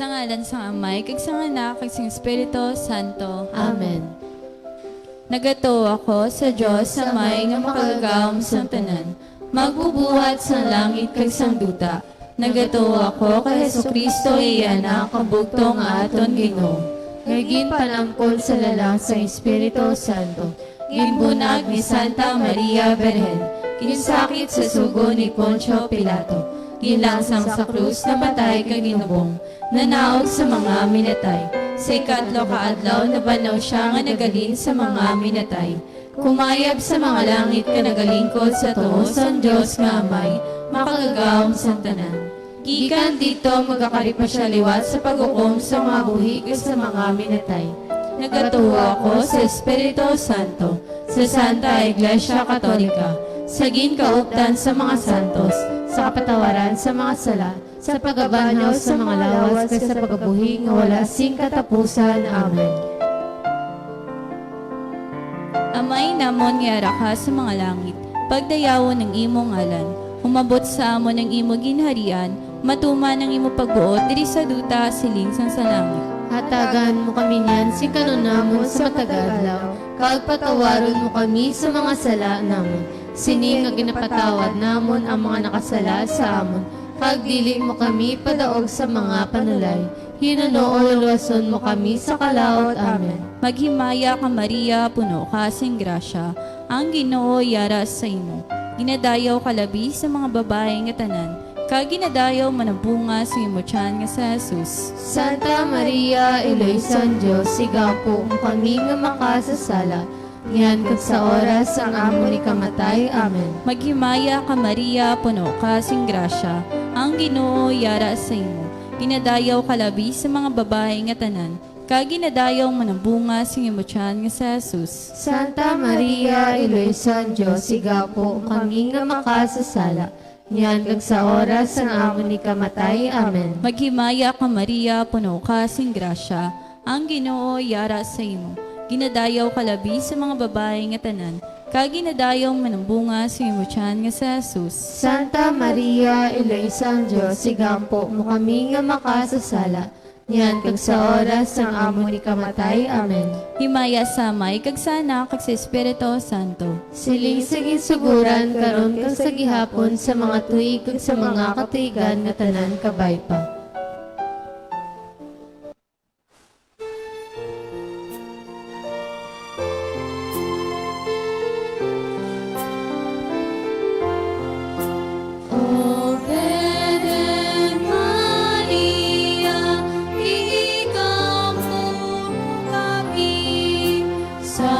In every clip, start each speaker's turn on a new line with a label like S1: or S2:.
S1: Sa ngalan sang Amay, kag sa Anak, kag sa Espiritu Santo.
S2: Amen.
S1: Nagato ako sa Diyos sa may nga makagagawam sa tanan. Magbubuhat sa langit kag sang duta. Nagato ako kay Hesukristo iyan ang kabugtong aton Ginoo.
S2: Ngagin panangkol sa lalang sa Espiritu Santo.
S1: Ginbunag ni Santa Maria Berhen. Ginsakit sa sugo ni Poncio Pilato. Ginlangsang sa krus na batay kag ginubong. Nanaog sa mga minatay. Sa ikatlo kaadlaw nabanaw siya nga nagalin sa mga minatay. Kumayab sa mga langit ka nagalingkod sa tuo sa Diyos nga Amay, makagagawang sa tanan. Gikan dito magkakaripa siya liwat sa paghukom sa mga buhi ug sa mga minatay. Nagatuwa ako sa Espiritu Santo, sa Santa Iglesia Katolika, sa ginkauptan sa mga santos,
S2: Sa kapatawaran sa mga sala, sa pagabanaw sa mga lawas, kay sa pagabuhi nga wala sing katapusan. Amen.
S1: Amay namon nga ara ka sa mga langit, pagdayawon ng imong ngalan, umabot sa amon ng imo ginharian, matuman ng imo pagbuot diri sa duta siling sang sa langit.
S2: Hatagan mo kami niyan, sing kanunamon sa matagadlaw, kagpatawaron mo kami sa mga sala namon. Sining nga ginapatawad namon ang mga nakasala sa amon. Kagdili mo kami padaog sa mga panulay. Hinunoo luwason mo kami sa kalaot. Amen.
S1: Maghimaya ka Maria, puno ka sing grasya, ang Ginoo yara sa imo. Ginadayaw ka labi sa mga babae nga tanan, kag ginadayaw manabunga sa imo tiyan nga sa Jesus.
S2: Santa Maria, Iloysan Diyos, sigaw po kami nga makasasala. Yan kag sa oras ang amo ni kamatay. Amen.
S1: Maghimaya ka Maria, puno ka sing grasya, ang Ginoo yara sa imo. Ginadayaw ka labi sa mga babae nga tanan, kag ginadayaw manabunga sa imo tiyan nga sa Jesus.
S2: Santa Maria, Iloysan Diyos, sigaw po kami nga makasasala. Yan kag sa oras ang amo ni kamatay. Amen.
S1: Maghimaya ka Maria, puno ka sing grasya, ang Ginoo yara sa imo. Ginadayaw ka labi sa mga babae nga tanan, kag ginadayaw manambunga sa imo tiyan nga sa Jesus.
S2: Santa Maria, Iloysan Diyos, sigaw po mo kami nga makasasala. Yan kag sa oras ang amo ni kamatay. Amen.
S1: Himaya sa Amay, kag sa Anak, kag sa Espiritu Santo.
S2: Siling sa ginsuguran karon kag sa gihapon sa mga tuig kag sa mga katuigan nga tanan kabay pa.
S1: O Virgen Maria, ikaw po kami sa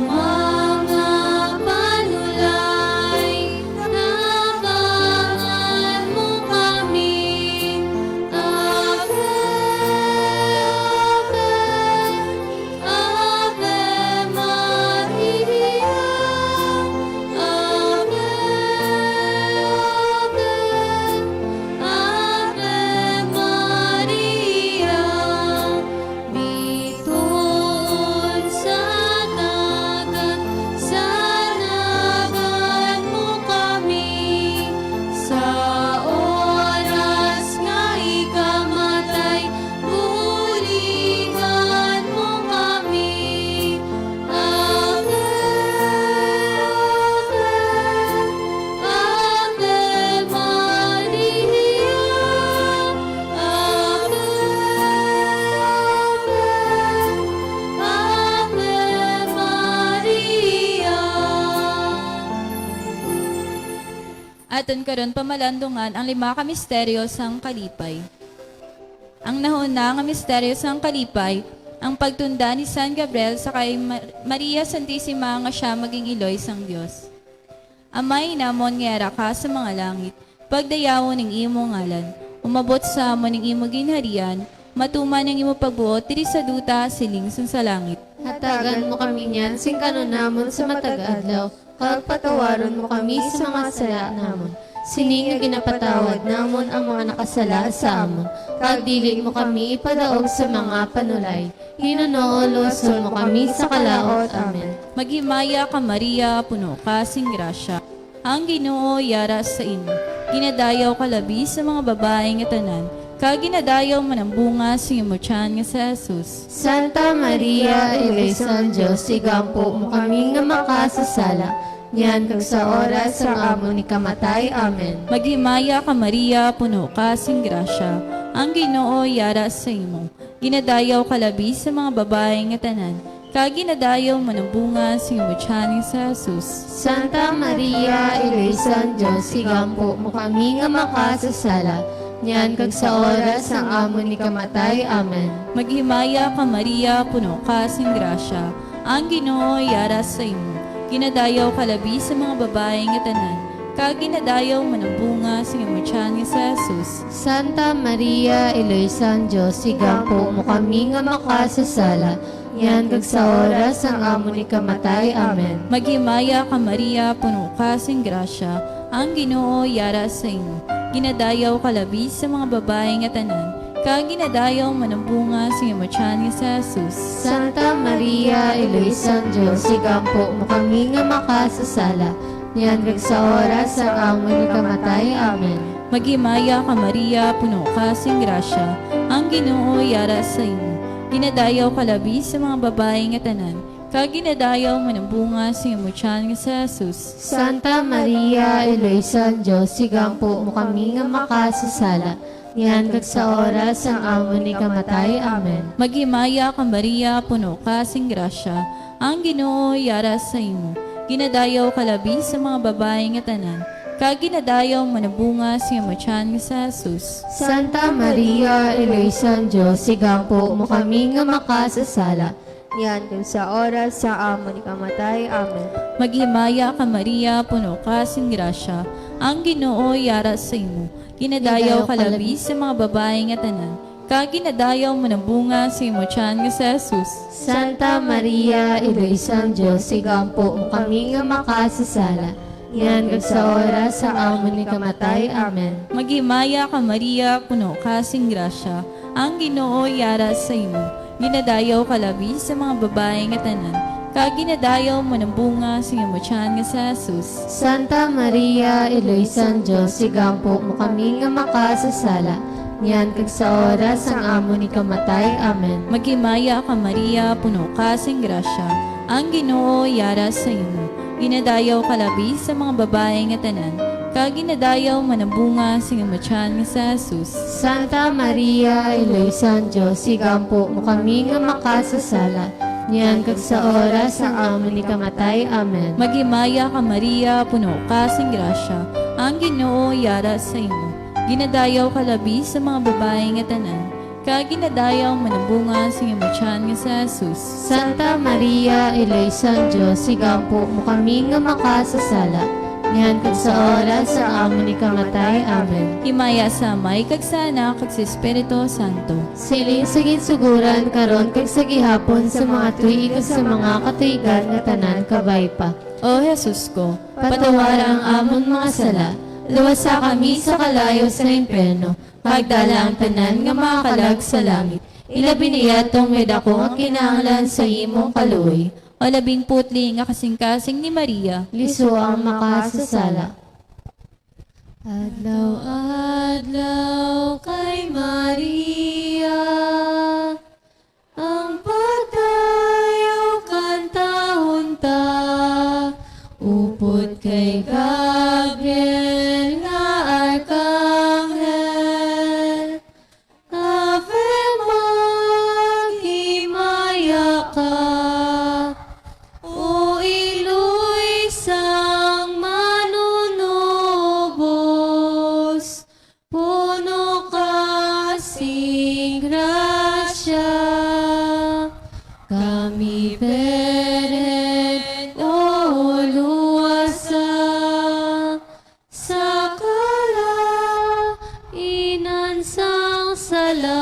S1: mga panulay, nabangan mo kami. Ave, Ave, Ave Maria, Ave, Ave Maria, bituon sa dagat, sanagan mo kami, sa oras nga ikamatay, buligan mo kami. Ave, Ave, Ave Maria, Ave, Ave Maria. Aton karon pamalandungan ang 5 ka misteryo sang kalipay. Ang nahuna nga misteryo sang kalipay, ang pagtunda ni San Gabriel sa kay Maria Santissima nga siya maging iloy sang Dios. Amay namon nga ara ka sa mga langit, pagdayawon ng imo ngalan, umabot sa amon ng imo ginharian, matuman ng imo pagbuot diri sa duta siling sang sa langit.
S2: Hatagan mo kami niyan, sing kanunamon sa matagadlaw, kagpatawaron mo kami sa mga sala namon. Sining nga ginapatawad namon ang mga nakasala sa amon. Kagdili mo kami ipadaog sa mga panulay. Hinunoo luwason mo kami sa kalaot. Amen.
S1: Maghimaya ka Maria, puno ka sing grasya, ang Ginoo yara sa imo. Ginadayaw ka labi sa mga babae nga tanan, kaginadayaw man ang bunga sa iyong tiyan nga sa Jesus.
S2: Santa Maria, Ilesan Diyos, igampo mo kami nga makasasala, niyan kag sa oras sang amo ni kamatay. Amen.
S1: Maghimaya ka Maria, puno ka sing grasya, ang Ginoo yara sa imo. Ginadayaw ka labi sa mga babae nga tanan, kaginadayaw man ang bunga sa iyong tiyan nga sa Jesus.
S2: Santa Maria, Ilesan Diyos, igampo mo kami nga makasasala, niyan kag sa oras sang amo ni kamatay. Amen.
S1: Maghimaya ka Maria, puno ka sing grasya, ang Ginoo yara sa imo. Ginadayaw ka labi sa mga babae nga tanan, kaginadayaw man ang bunga sa iyong tiyan nga sa Jesus.
S2: Santa Maria, Ilesan Diyos, igampo mo kami nga makasasala, niyan kag sa oras sang amo ni kamatay. Amen.
S1: Maghimaya ka Maria, puno ka sing grasya, ang Ginoo yara sa imo. Ginadayaw ka labi sa mga babae nga tanan, kaginadayaw man ang bunga sa iyong tiyan nga sa Jesus.
S2: Santa Maria, Ilesan Diyos, igampo mo kami nga makasasala, niyan kag sa oras sang amo ni kamatay. Amen.
S1: Maghimaya ka Maria, puno ka sing grasya, ang Ginoo yara sa imo. Ginadayaw ka labi sa mga babae nga tanan, kaginadayaw man ang bunga sa iyong tiyan nga sa Jesus.
S2: Santa Maria, Ilesan Diyos, igampo mo kami nga makasasala, niyan kag sa oras sang amo ni kamatay. Amen.
S1: Maghimaya ka Maria, puno ka sing grasya, ang Ginoo yara sa imo. Ginadayaw ka labi sa mga babae nga tanan, kaginadayaw man ang bunga sa iyong tiyan nga sa Jesus.
S2: Santa Maria, Ilesan Diyos, igampo mo kami nga makasasala, niyan kag sa oras sa amo ni kamatay. Amen.
S1: Maghimaya ka Maria, puno ka sing grasya, ang Ginoo yara sa imo. Ginadayaw ka labi sa mga babae nga tanan, kaginadayaw man ang bunga sa iyong tiyan nga sa Jesus.
S2: Santa Maria, Ilesan Diyos, igampo mo kami nga makasasala, niyan kag sa oras sa amo ni kamatay. Amen.
S1: Maghimaya ka Maria, puno ka sing grasya, ang Ginoo yara sa imo. Ginadayaw ka labi sa mga babae nga tanan, kaginadayaw man ang bunga sa iyong tiyan nga sa Jesus.
S2: Santa Maria, Ilesan Diyos, igampo mo kami nga makasasala, niyan kag sa oras sang amo ni kamatay. Amen.
S1: Maghimaya ka Maria, puno ka sing grasya, ang Ginoo yara sa imo. Ginadayaw ka labi sa mga babae nga tanan, kaginadayaw man ang bunga sa iyong tiyan nga sa Jesus.
S2: Santa Maria, Ilesan Diyos, igampo mo kami nga makasasala, niyan kag sa oras sang amo ni kamatay. Amen.
S1: Maghimaya ka Maria, puno ka sing grasya, ang Ginoo yara sa imo. Ginadayaw ka labi sa mga babae nga tanan, kaginadayaw man ang bunga sa iyong tiyan nga sa Jesus.
S2: Santa Maria, Ilesan Diyos, igampo mo kami nga makasasala, niyan kag sa oras sang amo ni kamatay. Amen.
S1: Himaya sa Amay kag sa Anak kag sa Espiritu Santo.
S2: Siling sa ginsuguran karon kag sa gihapon sa mga tuig ug sa mga katuigan nga tanan kabay pa.
S1: O Jesus ko,
S2: Patawara ang amon mga sala, luwasa kami sa kalayo sa impyerno, magdala ang tanan nga makalag sa langit. Ilabi niya tong medako ang kinahanglan sa imong kaluoy.
S1: o labing putli nga kasing-kasing ni Maria,
S2: Liso ang makasasala. Adlaw-adlaw kay Maria, ang pagdayaw kantahon ta, upod kay Gabriel nga arkanghel, Ave maghimaya ka, o iluy sang manunubos, puno ka sing grasya, kami beren o luwasa, sa kalainan sang sala.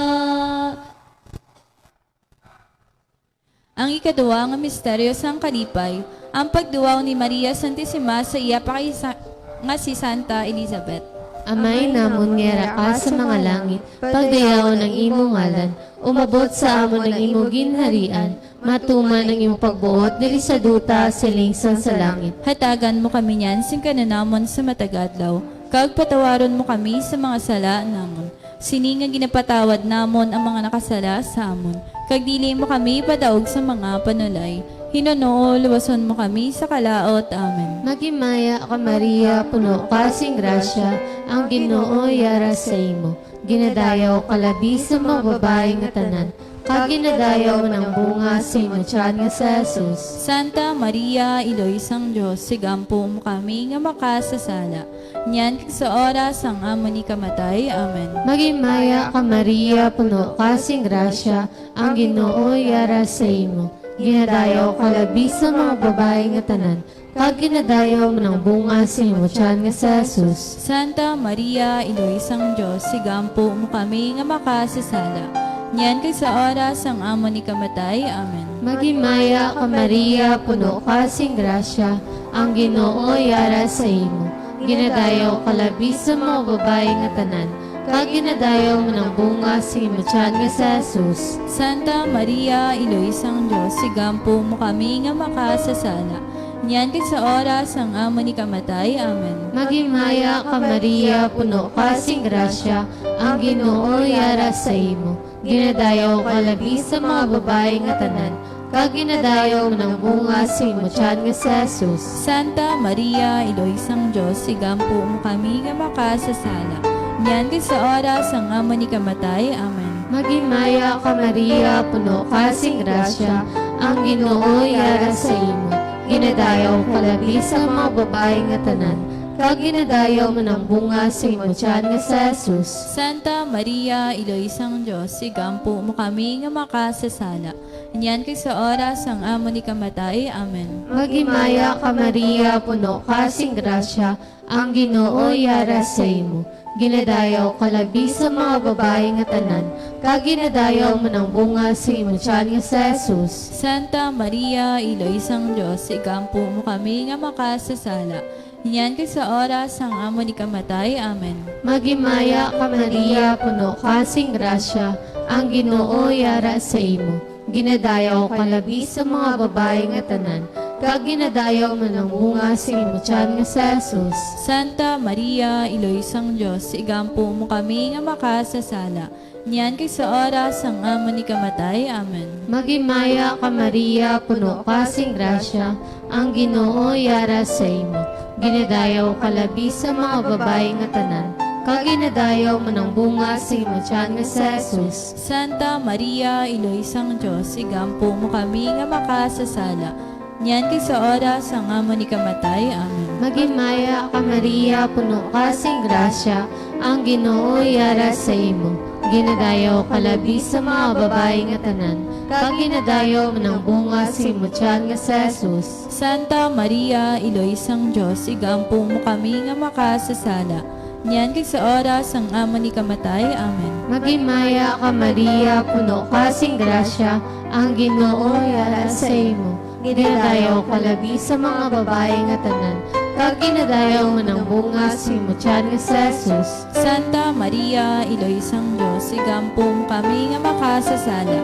S1: ang ikaduwa nga misteryo sang kalipay, ang pagduwaw ni Maria Santissima sa iya nga si Santa Elizabeth.
S2: Amay namon ngera ka sa mga langit, pagdayaw ng imong ngalan, umabot sa amon ng imong ginharian, matuman ang imong pagbuot diri sa duta silingsan sa langit.
S1: Hatagan mo kami niyan sing kananamon sa matagadlaw, kag patawaron mo kami sa mga sala namon. Sini nga ginapatawad namon ang mga nakasala sa amon. Kag dili mo kami padaog sa mga panulay. Hinunoo, luwason mo kami sa kalaot. Amen.
S2: Magimaya ka Maria, puno ka sing grasya, ang Ginoo yara sa imo. Ginadayaw ka labi sa mga babae nga tanan, kag ginadayaw mo ng bunga sa imo tiyan nga sa Jesus.
S1: Santa Maria, Iloy sang Diyos, sigampo mo kami nga makasasala. Nyan kag sa oras ang amo ni kamatay. Amen.
S2: Magimaya ka Maria, puno ka sing grasya, ang Ginoo yara sa imo. Ginadayaw ka labi sa mga babae nga tanan, kag ginadayaw mo ng bunga sa imo tiyan nga sa Jesus.
S1: Santa Maria, Iloy sang Diyos, sigampo mo kami nga makasasala. Nyan kag sa oras ang amo ni kamatay. Amen.
S2: Magimaya ka Maria, puno ka sing grasya, ang Ginoo yara sa imo. Ginadayaw ka labi sa mga babae nga tanan, kag ginadayaw mo ng bunga sa imo tiyan nga sa Jesus.
S1: Santa Maria, Iloy sang Diyos, sigampo mo kami nga makasasala. Nyan kag sa oras ang amo ni kamatay. Amen.
S2: Magimaya ka Maria, puno ka sing grasya, ang Ginoo yara sa imo. Ginadayaw ka labi sa mga babae nga tanan, kag ginadayaw mo ng bunga sa imo tiyan nga sa Jesus.
S1: Santa Maria, Iloy sang Diyos, sigampo mo kami nga makasasala. Nyan kag sa oras ang amo ni kamatay. Amen.
S2: Magimaya ka Maria, puno ka sing grasya, ang Ginoo yara sa imo. Ginadayaw ka labi sa mga babae nga tanan, kag ginadayaw mo ng bunga sa imo tiyan nga sa Jesus.
S1: Santa Maria, Iloy sang Diyos, sigampo mo kami nga makasasala. Nyan kag sa oras ang amo ni kamatay. Amen.
S2: Magimaya ka Maria, puno ka sing grasya, ang Ginoo yara sa imo. Ginadayaw ka labi sa mga babae nga tanan, kag ginadayaw mo ng bunga sa imo tiyan nga sa Jesus.
S1: Santa Maria, Iloy sang Diyos, sigampo mo kami nga makasasala. Nyan kag sa oras ang amo ni kamatay. Amen.
S2: Magimaya ka Maria, puno ka sing grasya, ang Ginoo yara sa imo. Ginadayaw ka labi sa mga babae nga tanan, kag ginadayaw mo ng bunga sa imo tiyan nga sa Jesus.
S1: Santa Maria, Iloy sang Diyos, sigampo mo kami nga makasasala. Nyan kag sa oras ang amo ni kamatay. Amen.
S2: Magimaya ka Maria, puno ka sing grasya, ang Ginoo yara sa imo. Ginadayaw ka labi sa mga babae nga tanan, kag ginadayaw mo ng bunga sa imo tiyan nga sa Jesus.
S1: Santa Maria, Iloy sang Diyos, sigampo mo kami nga makasasala. Nyan kag sa oras ang amo ni kamatay. Amen.
S2: Magimaya ka Maria, puno ka sing grasya, ang Ginoo yara sa imo. Ginadayaw ka labi sa mga babae nga tanan, kag ginadayaw mo ng bunga sa imo tiyan nga sa Jesus.
S1: Santa Maria, Iloy sang Diyos, sigampo mo kami nga makasasala. Nyan kag sa oras ang amo ni kamatay. Amen.
S2: Magimaya ka Maria, puno ka sing grasya, ang Ginoo yara sa imo. Ginadayaw ka labi sa mga babae nga tanan, kag ginadayaw mo ng bunga sa imo tiyan nga sa Jesus.
S1: Santa Maria, Iloy sang Diyos, sigampo mo kami nga makasasala.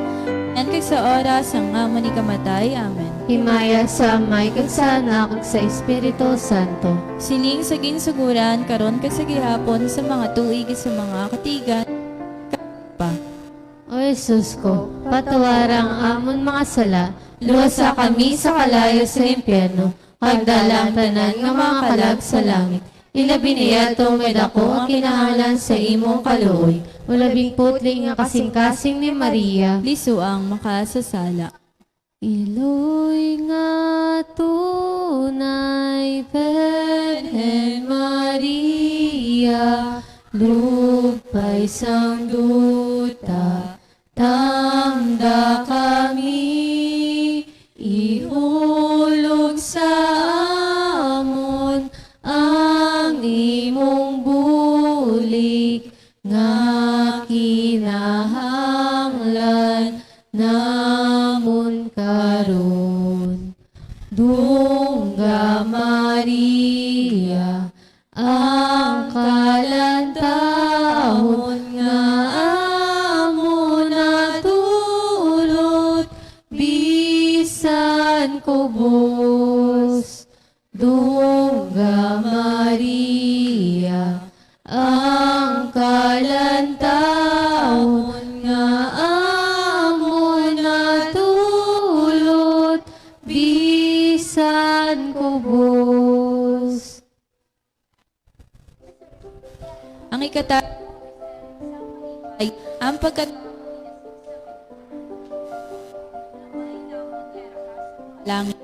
S1: Nyan kag sa oras ang amo ni kamatay. Amen.
S2: Himaya sa Amay kag sa Anak kag sa Espiritu Santo.
S1: Sining sa ginsuguran karon kag sa gihapon sa mga tuig sa mga katigan pa.
S2: O Jesus ko, patawarang amon mga sala, luwasa kami sa kalayo sa impyerno, pagdalang tanan nga mga kalag sa langit. Ilabi niya tumid ako ang kinahanglan sa imong kaluoy. Ulabing putli nga kasing-kasing ni Maria.
S1: Liso ang makasasala.
S2: Iloy nga tunay, Virgen Maria, lupay sang duta, tanda kami, ihulog sa amon ang imong bulik, nga kinahanglan namon karon. Dungga Maria, ang kalantahon nga amo natulot, bisan kubos. Dungga Maria, ang kalantahon
S1: ikata ay ang pagkat langit.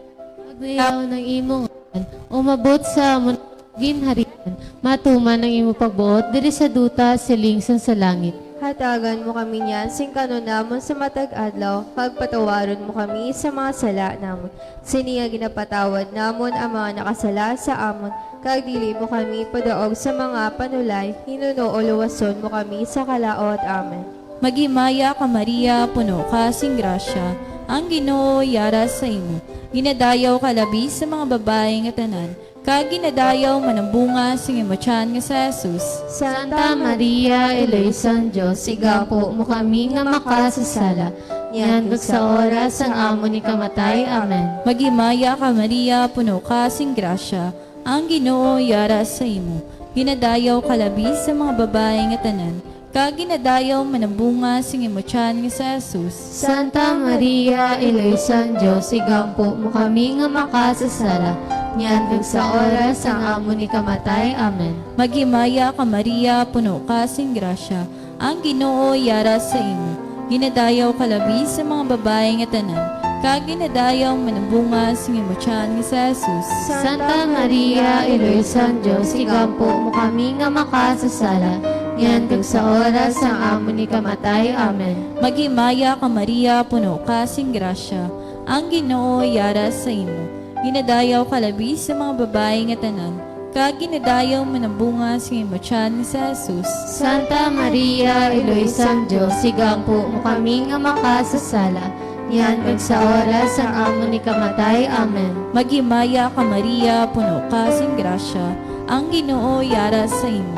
S2: Pagdayaw ng imong ngalan, umabot sa amon ginharian, matuman ng imong pagbuot, diri sa duta siling sa langit.
S3: Hatagan mo kami niyan, sing namon sa matag adlaw, pagpatawaron mo kami sa mga sala namon. Sini nga ginapatawad namon ang mga nakasala sa amon, kag dili mo kami padaog sa mga panulay, hinuno o luwason mo kami sa kalaot. Amen.
S1: Magimaya ka Maria, puno ka sing grasya, ang Ginoo yara sa imo. Ginadayaw ka labi sa mga babae nga tanan, kag ginadayaw manambunga sing imo tiyan nga sa Jesus.
S2: Santa Maria, Eloisan Diyos, sigapo mo kami nga makasasala. Yan sa oras ang amo ni kamatay. Amen.
S1: Magimaya ka Maria, puno ka sing grasya, ang Ginoo yara sa imo. Ginadayaw ka labi sa mga babae nga tanan, kag ginadayaw manambunga sing imo tiyan nga sa Jesus.
S2: Santa Maria, Eloisan Diyos, sigapo mo kami nga makasasala. Yan sa oras ang amo ni kamatay. Amen.
S1: Magimaya ka Maria, puno ka sing grasya, ang Ginoo yara sa imo. Ginadayaw ka labi sa mga babae nga tanan, kag ginadayaw manambunga sing imo tiyan nga sa Jesus.
S2: Santa Maria, Eloisan Diyos, sigapo mo kami nga makasasala. Yan sa oras ang amo ni kamatay. Amen.
S1: Magimaya ka Maria, puno ka sing grasya, ang Ginoo yara sa imo. Ginadayaw ka labi sa mga babae nga tanan, kag ginadayaw manambunga sing imo tiyan nga sa Jesus.
S2: Santa Maria, Eloisan Diyos, sigapo mo kami nga makasasala. Yan sa oras ang amo ni kamatay. Amen.
S1: Magimaya ka Maria, puno ka sing grasya, ang Ginoo yara sa imo.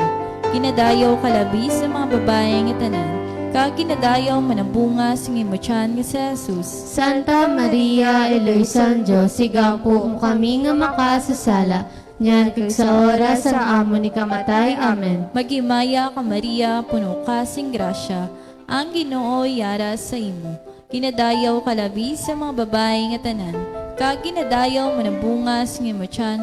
S1: Ginadayaw ka labi sa mga babae nga tanan, kag ginadayaw manambunga sing imo tiyan nga sa Jesus.
S2: Santa Maria, Eloisan Diyos, sigapo mo kami nga makasasala. Yan sa oras ang amo ni kamatay. Amen.
S1: Magimaya ka Maria, puno ka sing grasya, ang Ginoo yara sa imo. Ginadayaw ka labi sa mga babae nga tanan, kag ginadayaw manambunga sing imo tiyan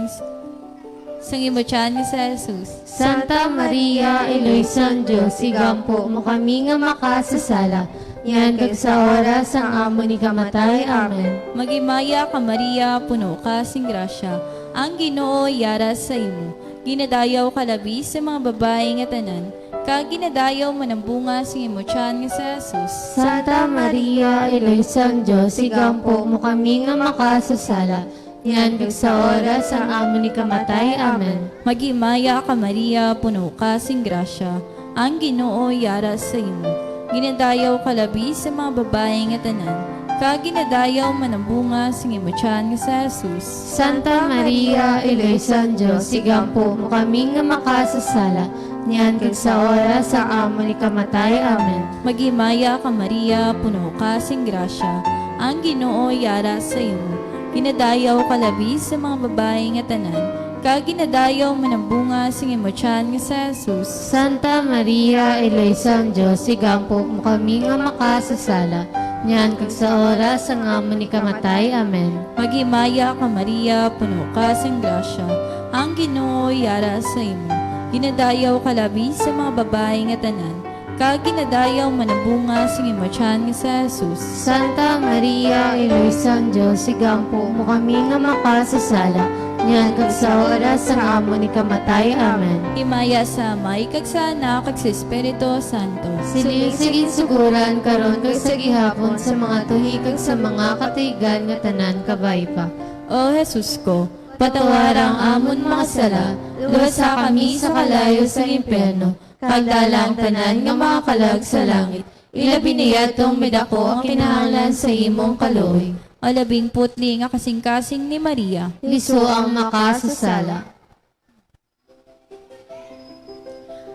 S1: nga sa Jesus.
S2: Santa Maria, Eloisan Diyos, sigapo mo kami nga makasasala. Yan sa oras ang amo ni kamatay. Amen.
S1: Magimaya ka Maria, puno ka sing grasya, ang Ginoo yara sa imo. Ginadayaw ka labi sa mga babae nga tanan, kag ginadayaw manambunga sing imo tiyan nga sa Jesus.
S2: Santa Maria, Eloisan Diyos, sigapo mo kami nga makasasala. Yan sa oras ang amo ni kamatay. Amen.
S1: Magimaya ka Maria, puno ka sing grasya, ang Ginoo yara sa imo. Ginadayaw ka labi sa mga babae nga tanan, kag ginadayaw manambunga sing imo tiyan nga sa Jesus.
S2: Santa Maria, Eloisan Diyos, sigapo mo kami nga makasasala. Yan sa oras ang amo ni kamatay. Amen.
S1: Magimaya ka Maria, puno ka sing grasya, ang Ginoo yara sa imo. Ginadayaw ka labi sa mga babae nga tanan, kag ginadayaw manambunga sing imo tiyan nga sa Jesus.
S2: Santa Maria, Eloisan Diyos, sigapo mo kami nga makasasala. Yan sa oras ang amo ni kamatay. Amen.
S1: Magimaya ka Maria, puno ka sing grasya, ang Ginoo yara sa imo. Ginadayaw ka labi sa mga babae nga tanan, kag ginadayaw manambunga sing imo tiyan nga sa Jesus.
S2: Santa Maria, Eloisan Diyos, sigapo mo kami nga makasasala. Yan sa oras ang amo ni kamatay. Amen.
S1: Himaya sa Amay, kag sa Anak, kag sa Espiritu Santo.
S2: Silig suguran karon kag sa gihapon sa mga tuhi kag sa mga katigan nga tanan kabay pa.
S1: O Jesus ko, patawarang amon mga sala, luwasa kami sa kalayo sa impyerno, kagdalang tanan nga mga kalag sa langit. Ilabi niya tong medako ang kinahanglan sa imong kaluoy. O 12 nga kasing-kasing ni Maria.
S2: Liso ang makasasala.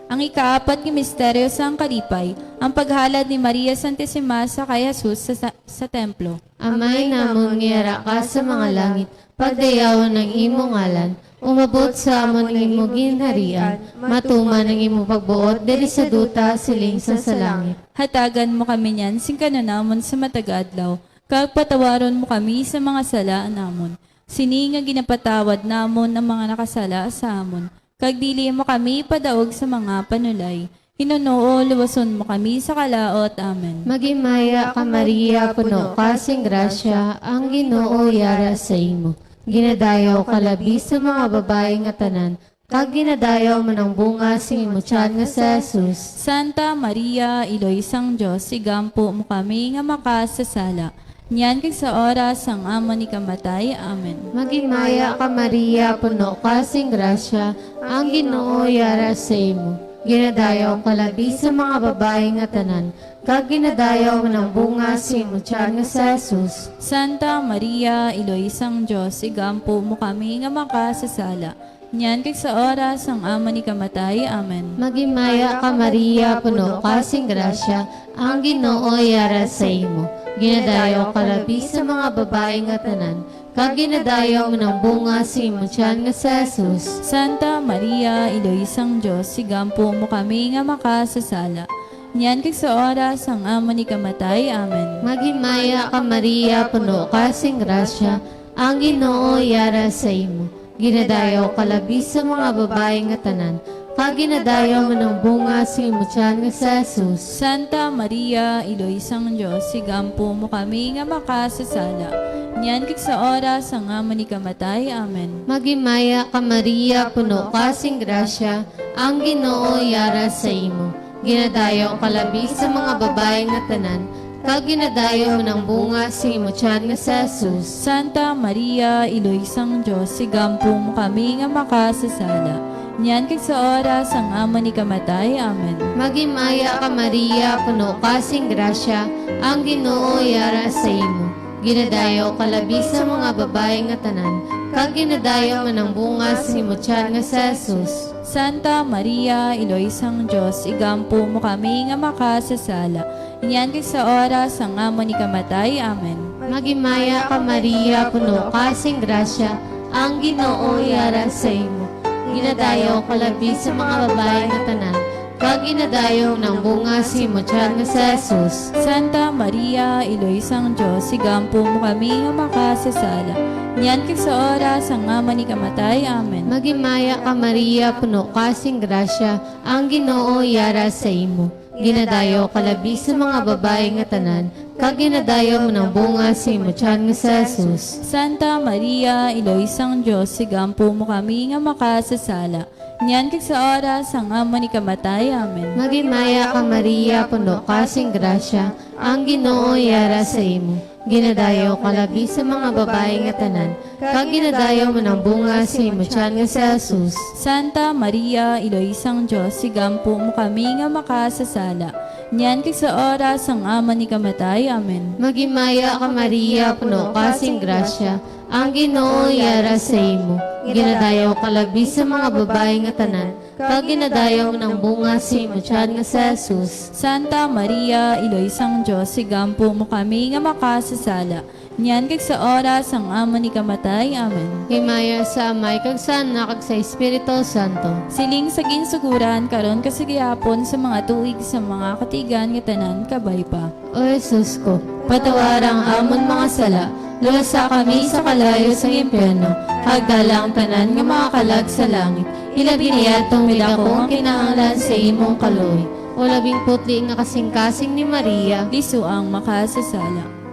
S1: Ang ikaapat ng misteryo sa kalipay, ang paghalad ni Maria Santissima sa kay Jesus sa templo.
S2: Amay namong ngiyara ka sa mga langit, pagdayaw ng imong ngalan, umabot sa amon ng imong ginharian, matuman ng imong pagbuot, diri sa duta siling sa langit.
S1: Hatagan mo kami niyan, sing kanunamon sa matagadlaw, kag patawaron mo kami sa mga sala namon. Sini nga ginapatawad namon ang mga nakasala sa amon. Kag dili mo kami padaog sa mga panulay. Hinunoo, luwason mo kami sa kalaot. Amen.
S2: Magimaya ka Maria, puno ka sing grasya, ang Ginoo yara sa imo. Ginadayaw ka labi sa mga babae nga tanan, kag ginadayaw man ang bunga sing imo tiyan nga sa Jesus.
S1: Santa Maria, Iloy sang Diyos, sigampo mo kami nga makasasala. Nyan kag sa oras ang amo ni kamatay. Amen.
S2: Magimaya ka Maria, puno ka sing grasya, ang Ginoo yara sa imo. Ginadayaw ka labi sa mga babae nga tanan, kag ginadayaw man ang bunga sing imo tiyan nga sa Jesus.
S1: Santa Maria, Iloy sang Diyos, sigampo mo kami nga makasasala. Nyan kag sa oras ang amo ni kamatay. Amen.
S2: Magimaya ka Maria, puno ka sing grasya, ang Ginoo yara sa imo. Ginadayaw ka labi sa mga babae nga tanan, kag ginadayaw man ang bunga sing imo tiyan nga sa Jesus.
S1: Santa Maria, Iloy sang Diyos, sigampo mo kami nga makasasala. Nyan kag sa oras ang amo ni kamatay. Amen.
S2: Magimaya ka Maria, puno ka sing grasya, ang Ginoo yara sa imo. Ginadayaw ka labi sa mga babae nga tanan, kag ginadayaw man ang bunga sing imo tiyan nga sa Jesus.
S1: Santa Maria, Iloy sang Diyos, sigampo mo kami nga makasasala. Nyan kag sa oras ang amo ni kamatay. Amen.
S2: Magimaya ka Maria, puno ka sing grasya, ang Ginoo yara sa imo. Ginadayaw ka labi sa mga babae nga tanan, kag ginadayaw man ang bunga sing imo tiyan nga sa Jesus.
S1: Santa Maria, Iloy sang Diyos, sigampo mo kami nga makasasala. Nyan kag sa oras ang amo ni kamatay. Amen.
S2: Magimaya ka Maria, puno ka sing grasya, ang Ginoo yara sa imo. Ginadayaw ka labi sa mga babae nga tanan, kag ginadayaw man ang bunga sing imo tiyan nga sa Jesus.
S1: Santa Maria, Iloy sang Diyos, igampo mo kami nga makasasala. Nyan kag sa oras ang amo ni kamatay. Amen.
S2: Magimaya ka Maria, puno ka sing grasya, ang Ginoo yara sa imo. Ginadayaw ka labi sa mga babae nga tanan, kag ginadayaw ng bunga sing imo tiyan nga sa Jesus.
S1: Santa Maria, Iloy sang Diyos, igampo mo kami nga makasasala. Nyan kag sa oras ang amo ni kamatay. Amen.
S2: Magimaya ka Maria, puno ka sing grasya, ang Ginoo yara sa imo. Ginadayaw ka labi sa mga babae nga tanan, kag ginadayaw man ang bunga sing imo tiyan nga sa Jesus.
S1: Santa Maria, Iloy sang Diyos, igampo mo kami nga makasasala. Nyan kag sa oras ang amo ni kamatay. Amen.
S2: Magimaya ka Maria, puno ka sing grasya, ang Ginoo yara sa imo. Ginadayaw ka labi sa mga babae nga tanan, kag ginadayaw man ang bunga sing imo tiyan nga sa Jesus.
S1: Santa Maria, Iloy sang Diyos, igampo mo kami nga makasasala. Nyan kag sa oras ang amo ni kamatay. Amen.
S2: Magimaya ka Maria, puno ka sing grasya, ang Ginoo yara sa imo. Ginadayaw ka labi sa mga babae nga tanan, kag ginadayaw man ang bunga sing imo tiyan nga sa Jesus.
S1: Santa Maria, Iloy sang Diyos, igampo mo kami nga makasasala. Nyan kag sa oras ang amo ni kamatay. Amen.
S2: Himaya sa Amay kag sa Anak kag sa Espiritu Santo.
S1: Siling sa ginsuguran karon kasigihapon sa mga tuig sa mga katigan nga tanan kabay pa.
S2: O Jesus ko,
S1: Patawarang amon mga sala, luwasa kami sa kalayo sa impyerno, hagdala ang tanan nga mga kalag sa langit. Ilabi niya itong midako ang kinahanglan sa imong kaloy.
S2: o labing putli nga kasing-kasing ni Maria,
S1: Liso ang makasasala.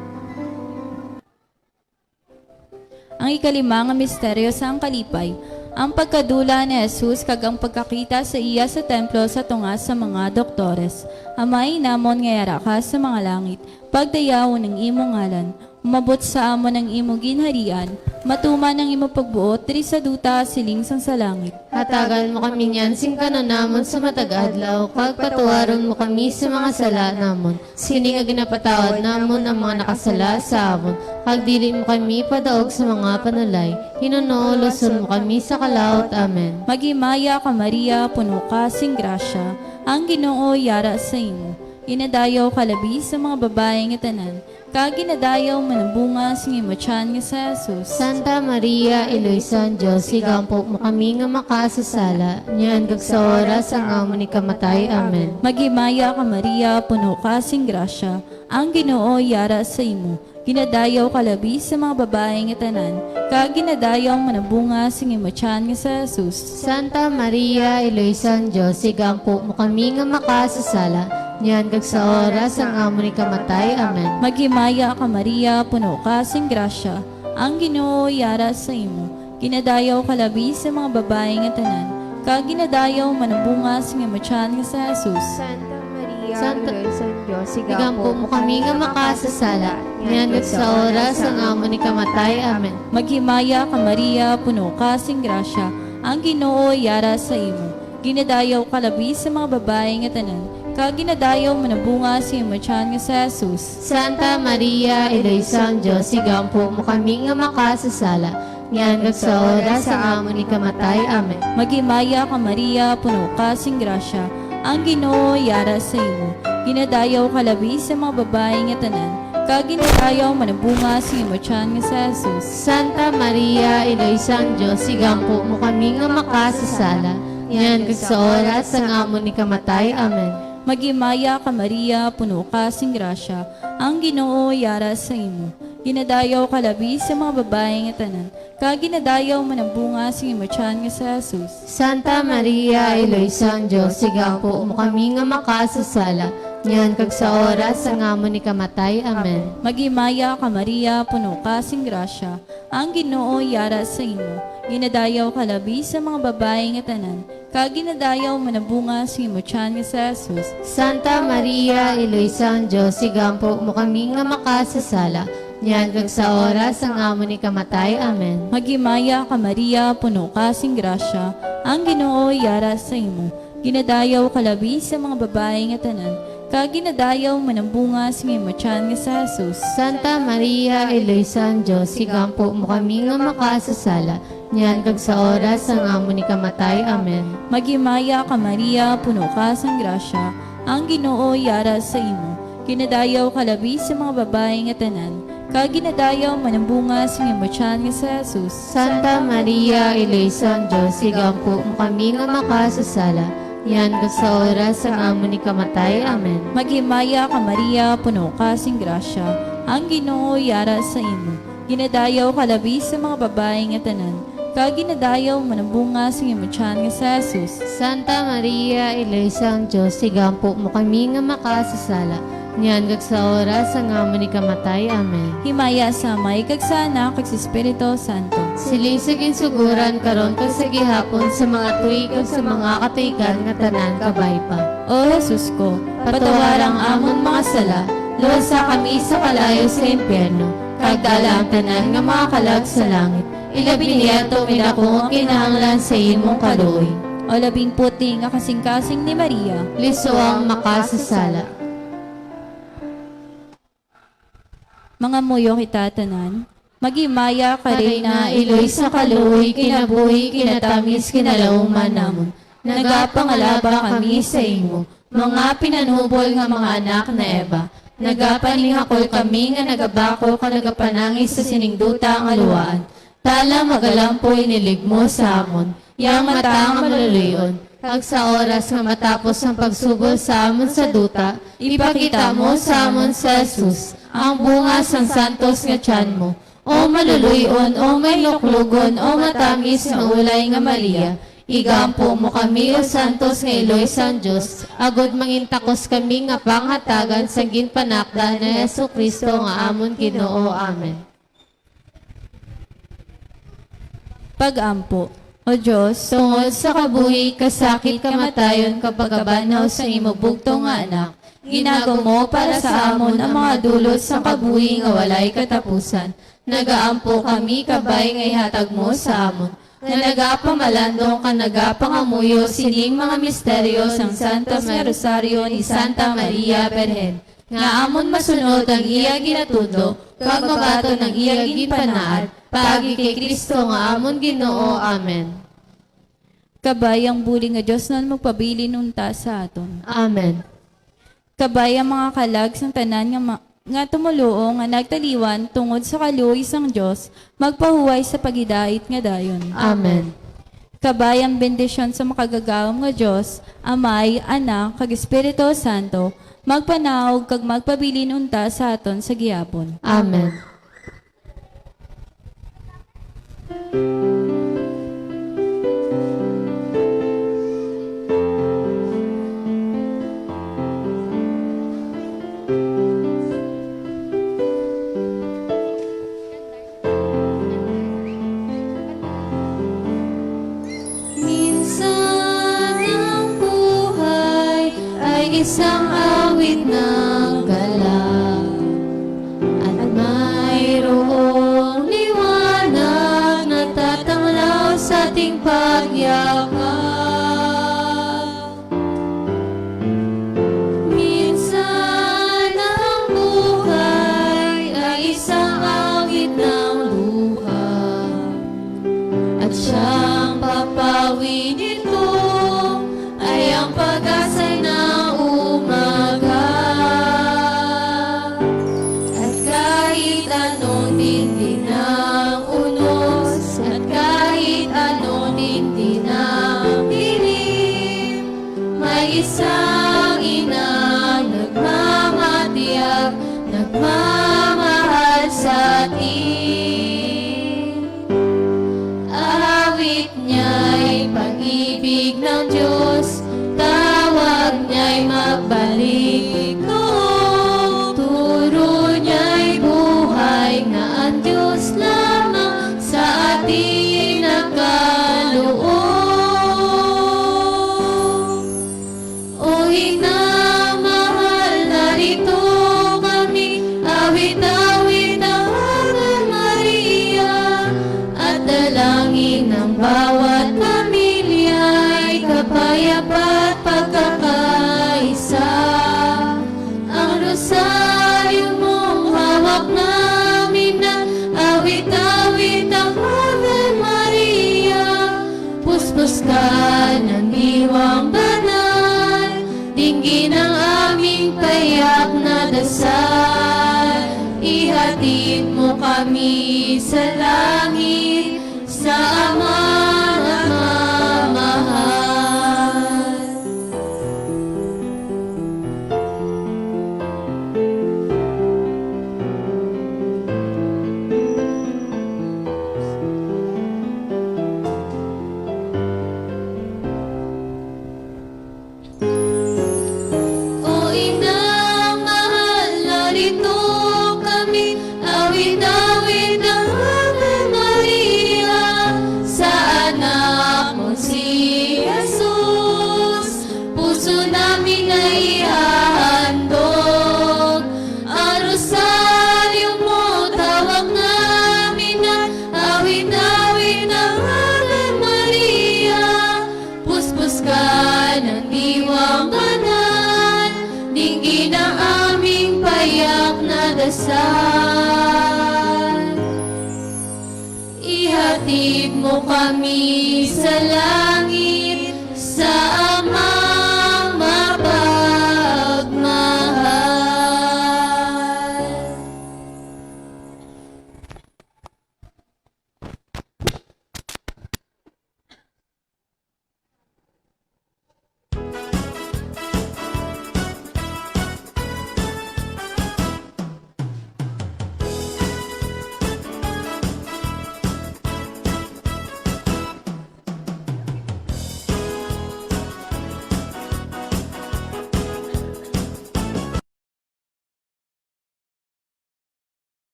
S1: Ang ikalima nga misteryo sa ang kalipay, ang pagkadula ni Jesus kag ang pagkakita sa iya sa templo sa tunga sa mga doktores. Amay namon nga yara ka sa mga langit, pagdayaw ng imong ngalan, umabot sa amon ng imong ginharian, matuman ng imong pagbuot, diri sa duta siling sang sa langit.
S2: hatagan mo kami niyan sing kananamon sa matag-adlaw, kag patuwaron mo kami sa mga sala namon. Sini nga ginapatawad namon ang mga nakasala sa amon, kag dili mo kami padaog sa mga panulay. Hinunoloson mo kami sa kalaot. Amen.
S1: Magimaya ka Maria, puno ka sing grasya, ang Ginoo yara sa imo. ginadayaw kalabi sa mga babaeng tanan, kaginadayaw manabunga sing imotyan nga sa Jesus.
S2: Santa Maria, Eloisa, Diyos, igampo mo kami nga makasasala, niyan kag sa oras ang amon ni kamatay. Amen.
S1: Maghimaya ka Maria, puno ka sing grasya, ang Ginoo yara sa imo. Ginadayaw kalabi sa mga babaeng tanan, kaginadayaw manabunga sing imotyan nga sa Jesus.
S2: Santa Maria, Eloisa, Diyos, igampo mo kami nga makasasala, niyan kag sa oras ang amon ni kamatay. Amen.
S1: Maghimaya ka Maria, puno ka sing grasya, ang Ginoo yara sa imo. Ginadayaw kalabi sa mga babaeng tanan, kaginadayaw manabunga sing imotyan nga sa Jesus.
S3: Santa Maria,
S2: Santa-
S3: Eloisa, Diyos,
S2: Igampo mo kami nga makasasala, niyan kag sa oras ang amon ni kamatay. Amen.
S1: Maghimaya ka Maria, puno ka sing grasya, ang Ginoo yara sa imo. Ginadayaw kalabi sa mga babaeng tanan, kaginadayaw manabunga sa imotyan nga sa Jesus.
S2: Santa Maria, Eloisa, Diyos, igampo mo kami nga makasasala, niyan kag sa oras ang amon ni kamatay. Amen.
S1: Maghimaya ka Maria, puno ka sing grasya, ang Ginoo yara sa imo. Ginadayaw kalabi sa mga babaeng tanan, kaginadayaw manabunga sa imotyan nga sa Jesus.
S2: Santa Maria, Eloisa, Diyos, igampo mo kami nga makasasala, niyan kag sa oras ang amon ni kamatay. Amen.
S1: Maghimaya ka Maria, puno ka sing grasya, ang Ginoo yara sa imo. Ginadayaw kalabi sa mga babaeng tanan, kaginadayaw manabunga sa imotyan nga sa Jesus.
S2: Santa Maria, Eloisa, Diyos, igampo mo kami nga makasasala, niyan kag sa oras ang amon ni kamatay. Amen.
S1: Maghimaya ka Maria, puno ka sing grasya, ang Ginoo yara sa imo. Ginadayaw kalabi sa mga babaeng tanan, kaginadayaw manabunga sa imotyan nga sa Jesus.
S2: Santa Maria, Eloisa, Diyos, igampo mo kami nga makasasala, niyan kag sa oras ang amon ni kamatay. Amen.
S1: Maghimaya ka Maria, puno ka sing grasya, ang Ginoo yara sa imo. Ginadayaw kalabi sa mga babaeng tanan, kaginadayaw manabunga sa imotyan nga sa Jesus.
S2: Santa Maria, Eloisa, Diyos, igampo mo kami nga makasasala, niyan kag sa oras ang amon ni kamatay. Amen.
S1: Maghimaya ka Maria, puno ka sing grasya, ang Ginoo yara sa imo. Ginadayaw kalabi sa mga babaeng tanan, kaginadayaw manabunga sa imotyan nga sa Jesus.
S2: Santa Maria, Eloisa, Diyos, igampo mo kami nga makasasala, niyan kag sa oras ang amon ni kamatay. Amen.
S1: Maghimaya ka Maria, puno ka sing grasya, ang Ginoo yara sa imo. Ginadayaw kalabi sa mga babaeng tanan, kaginadayaw manabunga sa imotyan nga sa Jesus.
S2: Santa Maria, Eloisa, Diyos, igampo mo kami nga makasasala, niyan kag sa oras ang amon ni kamatay. Amen.
S1: Himaya sa may kag sa Anak kag sa Espiritu Santo.
S2: Silisig insuguran karon kag sa gihapon sa mga tuig kag sa mga katuigan nga tanan kabay pa.
S1: O Jesus ko, patawarang amon mga sala, luwasa kami sa kalayo sa impyerno, kag dala ang tanan nga mga kalag sa langit. Ilabi niya to minako ang kinahanglan sa imong kaluoy. O labing puti nga kasing-kasing ni Maria,
S2: Liso ang makasasala.
S1: mga muyo kita tanan, magimaya ka rin na
S2: iloy sa kaluoy, kinabuhi, kinatamis, kinalauman namon.
S1: nagapangalaba kami sa imo, mga pinanubol nga mga anak na Eva. Nagapanihakol kami nga nagabako ka nagapanangis sa siningduta ang aluwaan. Tala magalampoy niligmo sa amon, yang mata nga maluluyon.
S2: Kag sa oras nga matapos ang pagsubol sa amon sa duta, ipakita mo sa amon sa Jesus, ang bunga sang santos nga tiyan mo. O maluluyon, o may luklugon, o matamis nga ulay nga Maria, igampo mo kami o santos nga Iloy San Diyos, agod mangintakos kami nga panghatagan sa ginpanakda na Yesu Kristo nga amon Ginoo. Amen.
S1: Pag-ampo. O Diyos,
S2: Tungod sa kabuhi, kasakit, kamatayon, kapagabanaw sa imo bugtong nga anak, ginago mo para sa amon ang mga dulot sa kabuhi nga walay katapusan. Nagaampo kami kabay nga ihatag mo sa amon, nga nagapamalandong ka nagapangamuyo sining mga misteryo sang Santos nga Rosario ni Santa Maria Berhen, nga amon masunod ang iya ginatudo, kag mabato ng iya ginpanaad, pagi kay Kristo nga amon Ginoo. Amen.
S1: kabayang buli nga Diyos na magpabili nung ta sa aton.
S2: Amen.
S1: Kabay ang mga kalag sang tanan nga tumuluo nga nagtaliwan tungod sa kaluoy sang Dios magpahuway sa pagidait nga dayon.
S2: Amen.
S1: Kabay ang bendisyon sa makagagawam nga Dios, Amay, Anak, kag Espiritu Santo, magpanaog kag magpabilin unta sa aton sa gihapon.
S2: Amen. Minsan ang buhay ay isang awit ng galang at mayroong liwanag na tatanglaw sa ating pagyakap. Minsan ang buhay ay isang awit ng luha at siyang papawi nito ay ang pag-asa'y na umaga. At kahit anong tindi ng unos, at kahit anong tindi ng dilim, may isang inang nagmamatiyak, nagmamahal sa atin. Awit niya'y pag-ibig ng Diyos, tawag niya'y magbalik noon. Turo niya'y buhay na ang Diyos lamang sa atin nagkaloob. O inang mahal, narito kami, awit-awit ang Ave Maria, at dalangin ng bawat pamilya ay kapayapa at pagkakaisa. Ang rosaryo mong hawak namin na awit-awit ang Ave Maria, puspos ka ng diwang banal, dinggin ang aming payak na dasal. Ihatid mo kami sa langit, sa Ama na mamahal. O inang mahal, narito kami, awit-awit ang Ave Maria, sa anak mo si Jesus. Puso namin ay ihahandog, ang rosaryo mo tawag namin na awit-awit ang Ave Maria, puspos ka ng diwang banal, dinggin ang aming payak na dasal. Ihatid mo kami sa langit, sa Amang mapagmahal.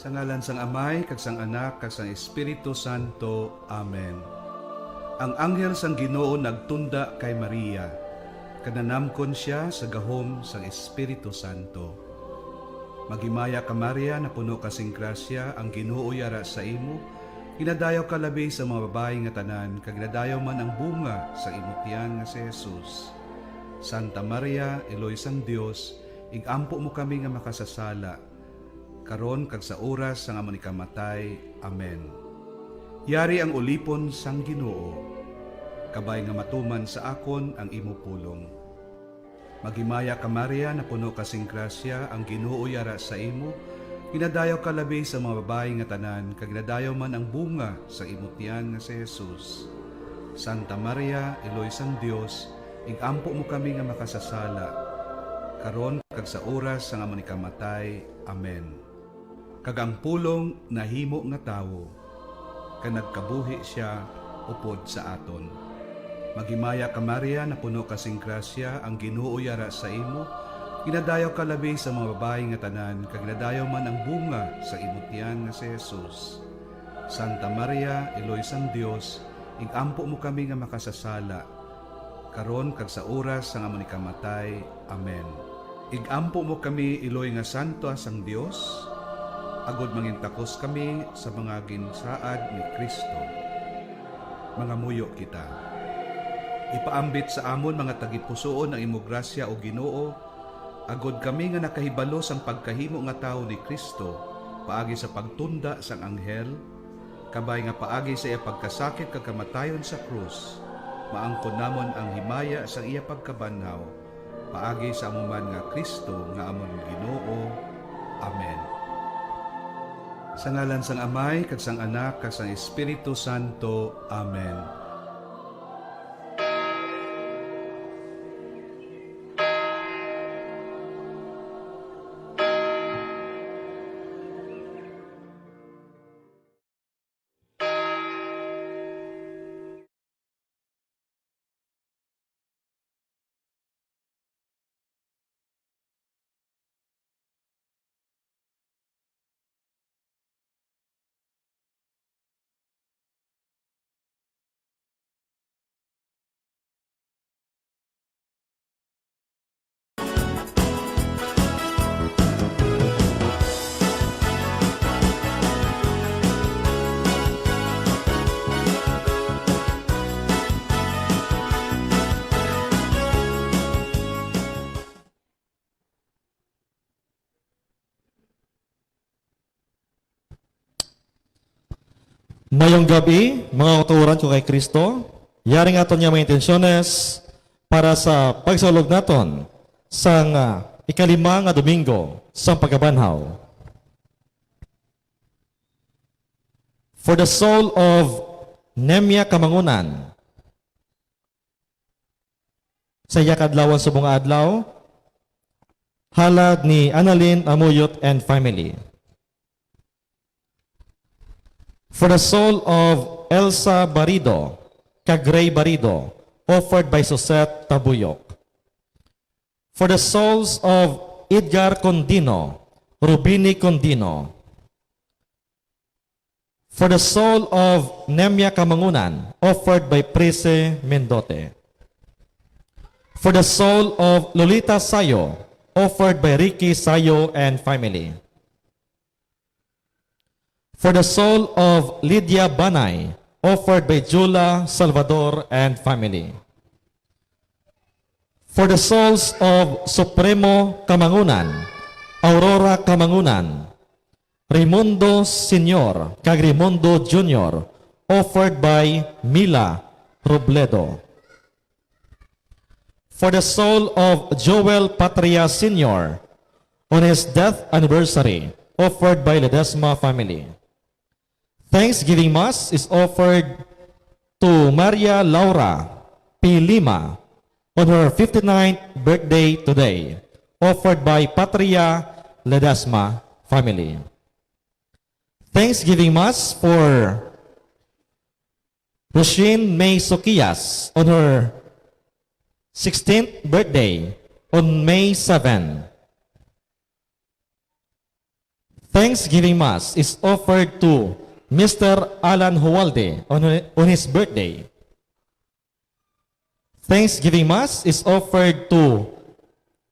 S4: Sa ngalan sang Amay, kag sang Anak, kag sang Espiritu Santo. Amen. Ang anghel sang Ginoo nagtunda kay Maria, kananamkon siya sa gahom sang Espiritu Santo. Magimaya ka Maria, na puno kasing grasya, ang Ginoo yara sa imo, ginadayaw ka labi sa mga babae nga tanan, kag ginadayaw man ang bunga sa imong tiyan nga si Jesus. Santa Maria, Eloy sang Dios, igampo mo kami nga makasasala, karon kag sa oras sang amon ikamatay. Amen. Yari ang ulipon sang Ginoo, kabay nga matuman sa akon ang imo pulong. Magimaya ka Maria, na puno kasing grasya, ang Ginoo yara sa imo, ginadayaw ka labi sa mga babae nga tanan, kag ginadayaw man ang bunga sa imo tiyan nga si Jesus. Santa Maria, Eloy sang Dios, igampo mo kami nga makasasala, karon kag sa oras sang amon ikamatay. Amen. Kag ang pulong nahimo nga tawo, kag nagkabuhi siya upod sa aton. Magimaya ka Maria, na puno kasing grasya, ang Ginoo yara sa imo, ginadayaw ka labi sa mga babae nga tanan, kag ginadayaw man ang bunga sa imo tiyan nga si Jesus. Santa Maria, Eloy sang Dios, igampo mo kami nga makasasala, karon kag sa oras sang amon ikamatay. Amen. Igampo mo kami, Eloy nga santo sang Dios, agod mangintakos kami sa mga ginsaad ni Kristo. Mga muyo kita. Ipaambit sa amon mga tagipusoon ang imo grasya o Ginoo, agod kami nga nakahibalo sang pagkahimo nga tao ni Kristo, paagi sa pagtunda sang anghel, kabay nga paagi sa iya pagkasakit kag kamatayon sa krus, maangkon namon ang himaya sa iya pagkabanhaw, paagi sa amuman nga Kristo nga amon Ginoo. Amen. Sa ngalan sang Amay, kag sang Anak, kag sang Espiritu Santo. Amen.
S5: Mayong gabi, mga kauturan ko kay Kristo, yaring aton niya mga intensyones para sa pagsulog naton sang ikalima nga Domingo sa pagkabanhaw. For the soul of Nemya Kamangunan, sa yakadlawan sa bunga adlaw, halad ni Annalyn Amuyot and family. For the soul of Elsa Barido, Kagray Barido, offered by Sosette Tabuyok. For the souls of Edgar Condino, Rubini Condino. For the soul of Nemya Kamangunan, offered by Prise Mendote. For the soul of Lolita Sayo, offered by Ricky Sayo and family. For the soul of Lydia Banay, offered by Jula Salvador and family. For the souls of Supremo Kamangunan, Aurora Kamangunan, Raimundo Sr., kag Raimundo Jr., offered by Mila Robledo. For the soul of Joel Patria Sr., on his death anniversary, offered by Ledesma family. Thanksgiving Mass is offered to Maria Laura P. Lima on her 59th birthday today, offered by Patria Ledesma family. Thanksgiving Mass for Roshine May Sokias on her 16th birthday on May 7. Thanksgiving Mass is offered to Mr. Alan Hualde on his birthday. Thanksgiving Mass is offered to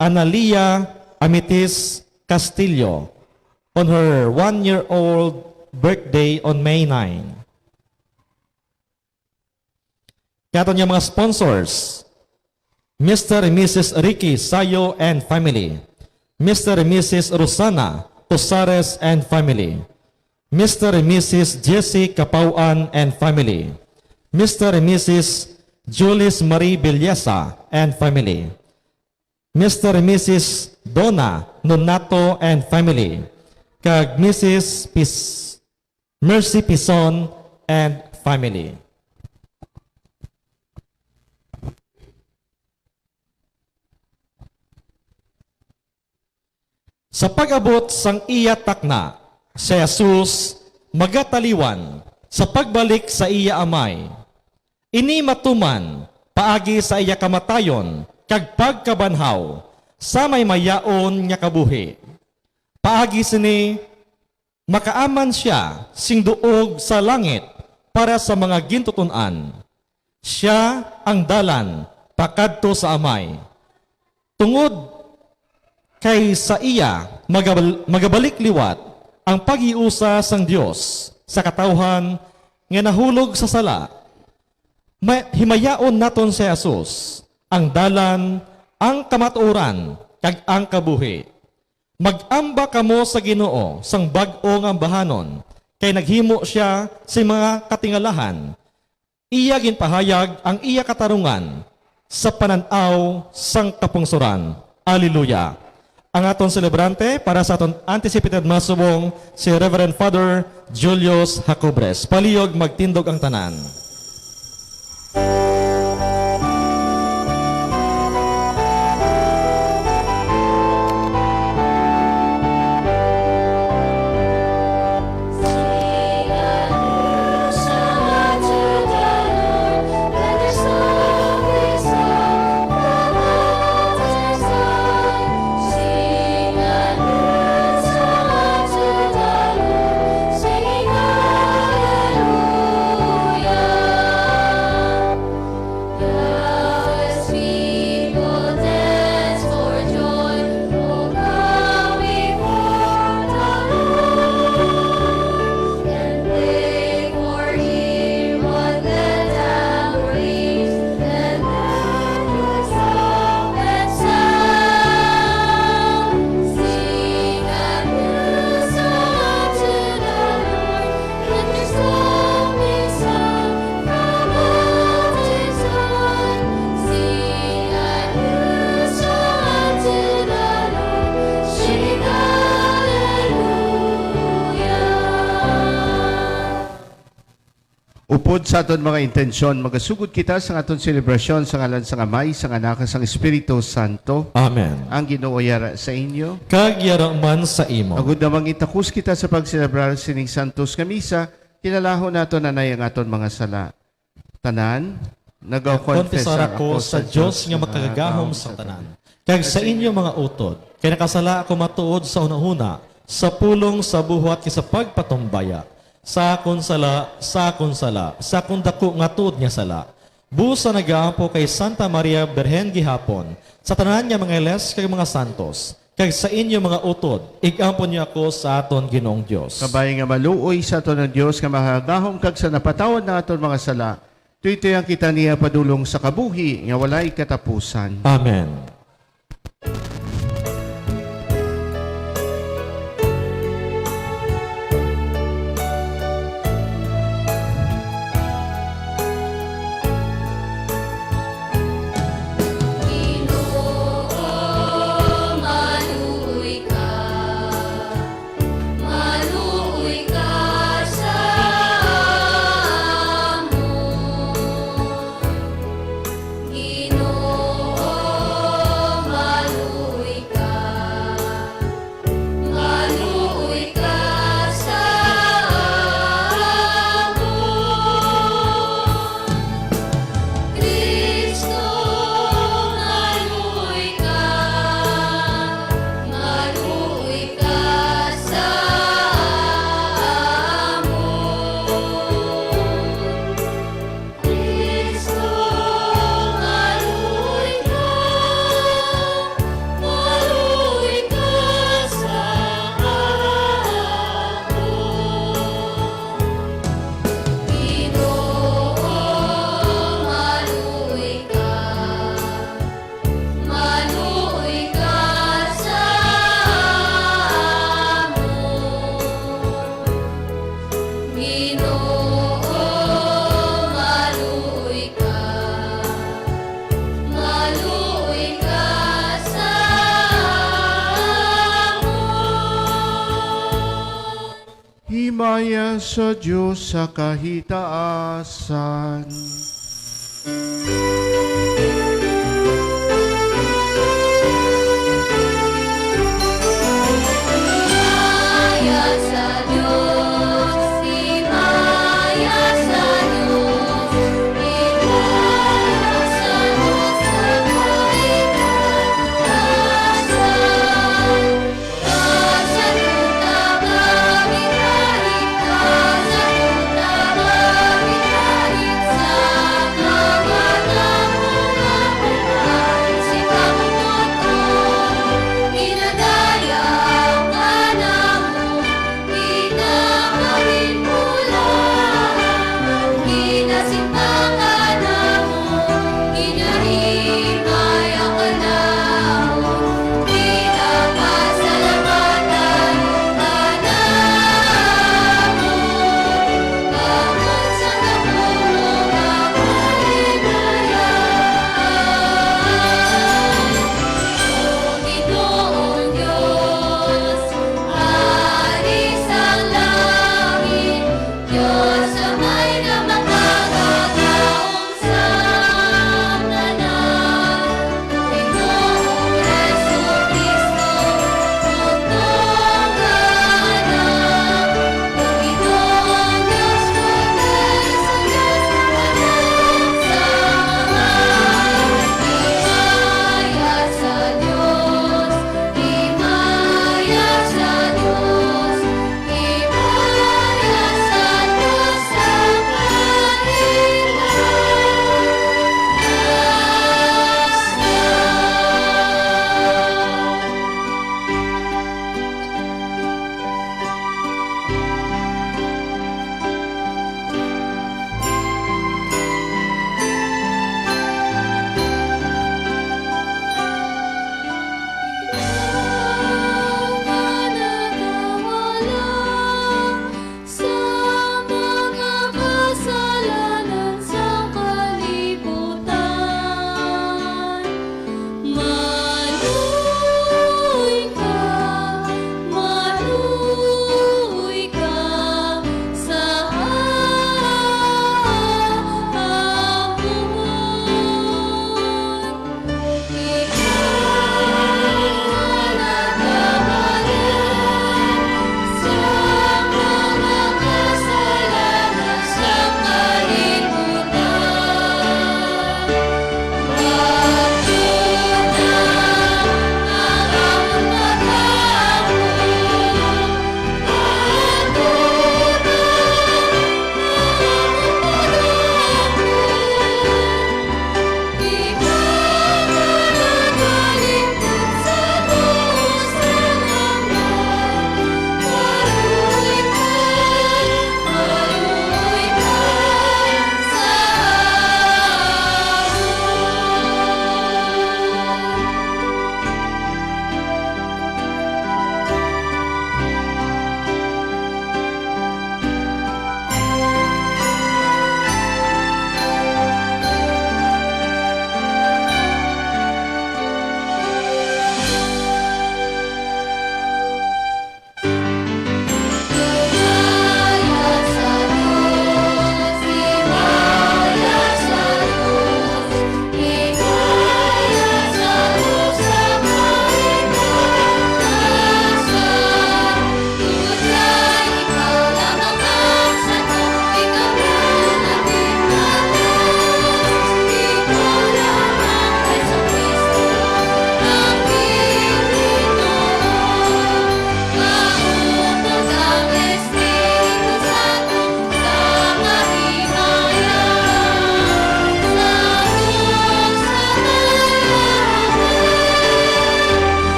S5: Analia Amitis Castillo on her 1-year-old birthday on May 9. Kato niya mga sponsors, Mr. and Mrs. Ricky Sayo and family, Mr. and Mrs. Rosana Tosares and family, Mr. and Mrs. Jessie Capauan and family, Mr. and Mrs. Julis Marie Villesa and family, Mr. and Mrs. Donna Nonato and family, kag Mrs. Mercy Pison and family. Sa pag-abot sang iya takna, si Jesus magataliwan sa pagbalik sa iya amay. Ini matuman paagi sa iya kamatayon kag pagkabanhaw sa may mayaon nga kabuhi. Paagi sini makaaman siya sing duog sa langit para sa mga gintutunan. Siya ang dalan pakadto sa amay. Tungod kay sa iya magabalik liwat ang pag-iusa sang Dios sa katawhan nga nahulog sa sala. Himayaon naton si Jesus ang dalan, ang kamatuoran kag ang kabuhi. Mag-amba kamo sa Ginoo sang bag-o nga bahanon kay naghimo siya sa mga katingalahan. Iya ginpahayag ang iya katarungan sa pananaw sang kapungsuran. Alleluia. Ang aton celebrante para sa aton anticipated masubong si Reverend Father Julius Jacobres. Palihog magtindog ang tanan.
S6: Upod sa aton mga intensyon, magasugod kita sa aton selebrasyon sa ngalan sa Amay, sa Anak, sa Espiritu Santo.
S5: Amen.
S6: Ang Ginoo yara sa inyo.
S5: Kag yarang man sa imo.
S6: Agud namang itakus kita sa pagselebrar sining Santos nga misa, kinalahon nato nanay ang aton mga sala. Tanan,
S5: Konfesar ako sa Diyos nga makagagahom sa tanan. Kag sa inyo mga utod, kay nakasala ako matuod sa una-una, sa pulong sa buhat kay sa pagpatumbaya. Sa akon sala, sa akong dako nga tuod nga sala. Busa nagaampo kay Santa Maria Berhen gihapon, sa tanan niya mga iles kay mga santos, kag sa inyo mga utod, igampo niya ako sa aton Ginoong Dios.
S6: Kabay nga maluoy sa aton ng Dios nga mahagahom kag sa napatawad na aton mga sala. Tuytoy ang kita niya padulong sa kabuhi nga walay katapusan.
S5: Amen.
S1: Ginoo
S6: himaya sa Diyos sa kahitaasan.
S1: Himaya sa Diyos, himaya sa Diyos, himaya sa Diyos sa kahitaasan. Kasaluta kami kahit, kasaluta kami kahit sa kawalan.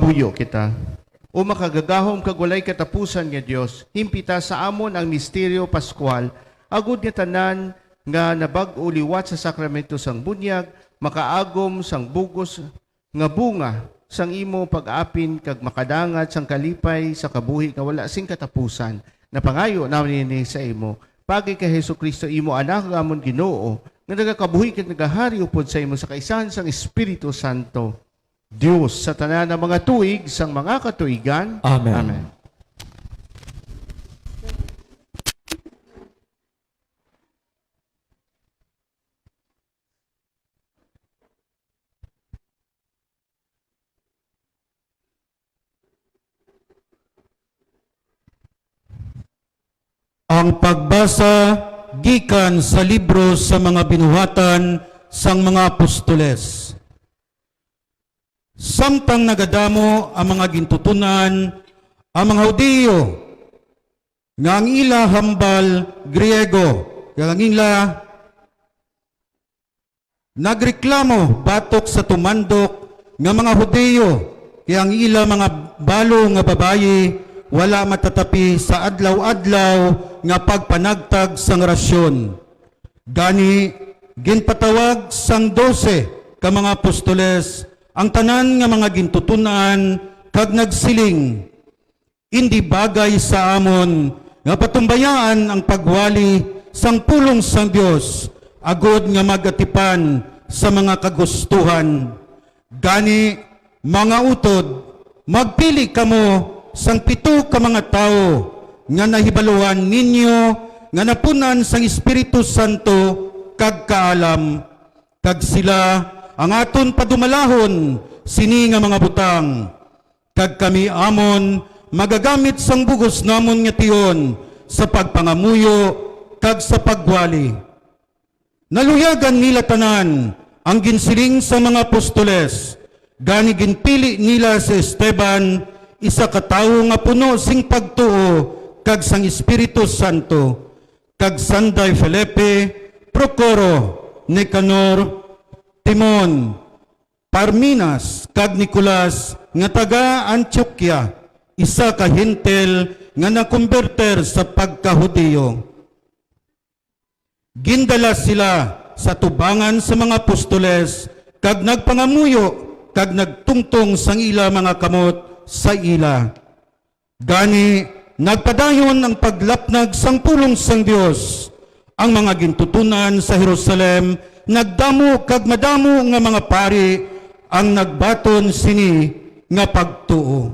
S6: Mabuyo kita. O makagagahom kag walay katapusan nga Dios, himpita sa amon ang misteryo Pascual, agud nga tanan nga nabag-o liwat sa sakramento sang bunyag, makaagom sang bugos nga bunga sang imo pag-apin kag makadangat sang kalipay sa kabuhi nga wala sing katapusan. Napangayo namin ini sa imo. Pagi kay Hesukristo imo anak nga amon Ginoo, nga nagakabuhi kag nagahari upod sa imo sa kaisahan sang Espiritu Santo. Dios sa tanan ng mga tuig sang mga katuigan.
S5: Amen.
S6: Amen.
S7: Ang pagbasa gikan sa libro sa mga binuhatan sang mga apostoles. Samtang nagadamo ang mga gintutunan, ang mga Hudiyo, nga ang ila hambal Griego, nga ang ila nagreklamo batok sa tumandok nga mga Hudiyo, kaya ang ila mga balo nga babayi, wala matatapi sa adlaw-adlaw nga pagpanagtag sang rasyon. Gani, ginpatawag sang 12 ka mga apostoles, ang tanan nga mga gintutunan kag nagsiling, hindi bagay sa amon nga patumbayaan ang pagwali sang pulong sang Dios, agod nga magatipan sa mga kagustuhan. Gani, mga utod, magpili kamo sang 7 ka mga tao nga nahibaluan ninyo nga napunan sang Espiritu Santo kag kaalam, kag sila ang aton padumalahon sini nga mga butang, kag kami amon magagamit sang bugos namon nga tiyon sa pagpangamuyo kag sa pagwali. Naluyagan nila tanan ang ginsiling sa mga apostoles, gani ginpili nila si Esteban, isa ka tawo nga puno sing pagtuo kag sang Espiritu Santo, kag Sanday Felipe, Procoro, Nicanor, Timon, Parminas, kag Nicolas nga taga Antioquia, isa ka hintel nga nakumberter sa pagkahudiyo. Gindala sila sa tubangan sa mga apostoles, kag nagpangamuyo, kag nagtungtong sang ila mga kamot sa ila. Gani, nagpadayon ang paglapnag sang pulong sang Dios. Ang mga gintutunan sa Jerusalem, nagdamo kag madamo nga mga pari ang nagbaton sini nga pagtuo.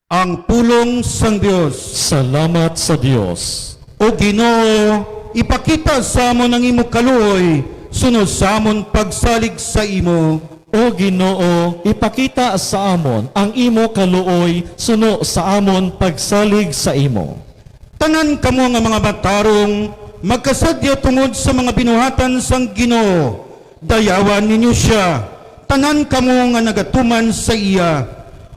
S7: Ang pulong sang Dios.
S5: Salamat sa Dios.
S7: O Ginoo, ipakita sa amon ang imo kaluoy, sunod sa amon pagsalig sa imo.
S5: O Ginoo, ipakita sa amon ang imo kaluoy suno sa amon pagsalig sa imo.
S7: Tanan kamo nga mga batarong, magkasadya tungod sa mga binuhatan sang Ginoo. Dayawan ninyo siya. Tanan kamo nga nagatuman sa iya.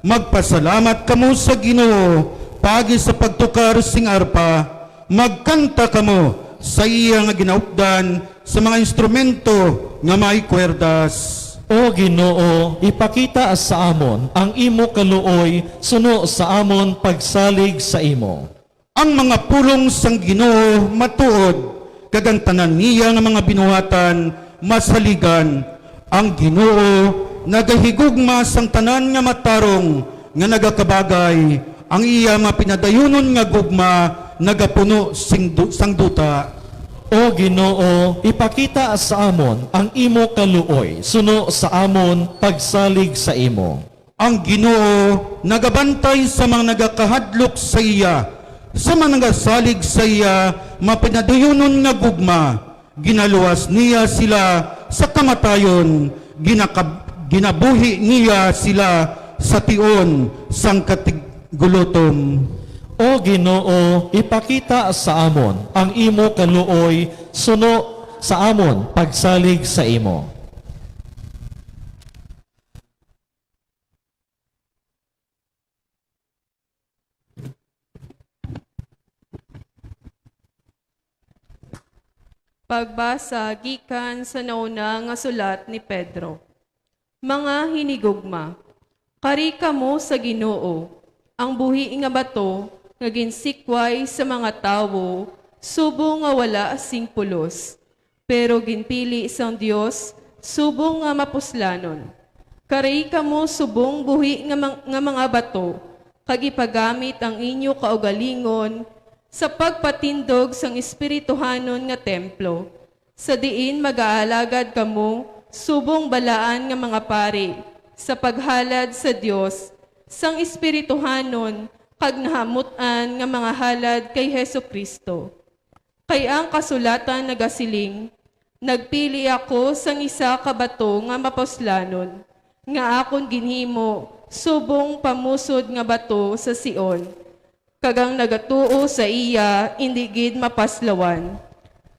S7: Magpasalamat kamo sa Ginoo pagi sa pagtukar sing arpa. Magkanta kamo sa iya nga ginaupdan sa mga instrumento nga may kwerdas.
S5: O Ginoo, ipakita sa amon ang imo kaluoy suno sa amon pagsalig sa imo.
S7: Ang mga pulong sang Ginoo matuod, kag ang tanan niya nga mga binuhatan masaligan. Ang Ginoo nagahigugma sang tanan nga matarong nga nagakabagay, ang iya nga pinadayunon nga gugma nagapuno sang duta.
S5: O Ginoo, ipakita sa amon ang imo kaluoy suno sa amon pagsalig sa imo.
S7: Ang Ginoo nagabantay sa mga nagakahadlok sa iya, sa mga nagasalig sa iya, mapinadayunon nga gugma. Ginaluwas niya sila sa kamatayon, ginabuhi niya sila sa tion sang katigulutom.
S5: O Ginoo, ipakita sa amon ang imo kaluoy suno sa amon pagsalig sa imo.
S8: Pagbasa gikan sa nauna nga sulat ni Pedro. Mga hinigugma, Kari kamo sa Ginoo, ang buhi nga bato, nga ginsikway sa mga tawo, subo nga wala asing pulos. Pero ginpili isang Dios, subo nga mapuslanon. Kari kamo subong buhi nga mga bato, kag ipagamit ang inyo kaugalingon sa pagpatindog sang espirituhanon nga templo. Sa diin mag-aalagad kamo, subong balaan nga mga pari, sa paghalad sa Dios, sang espirituhanon, kag nahamutan nga mga halad kay Heso Kristo. Kay ang kasulatan nagasiling, nagpili ako sang isa ka bato nga mapuslanon, nga akon ginhimo, subong pamusod nga bato sa Sion. Kagang nagatuo sa iya, indi gid mapaslawan.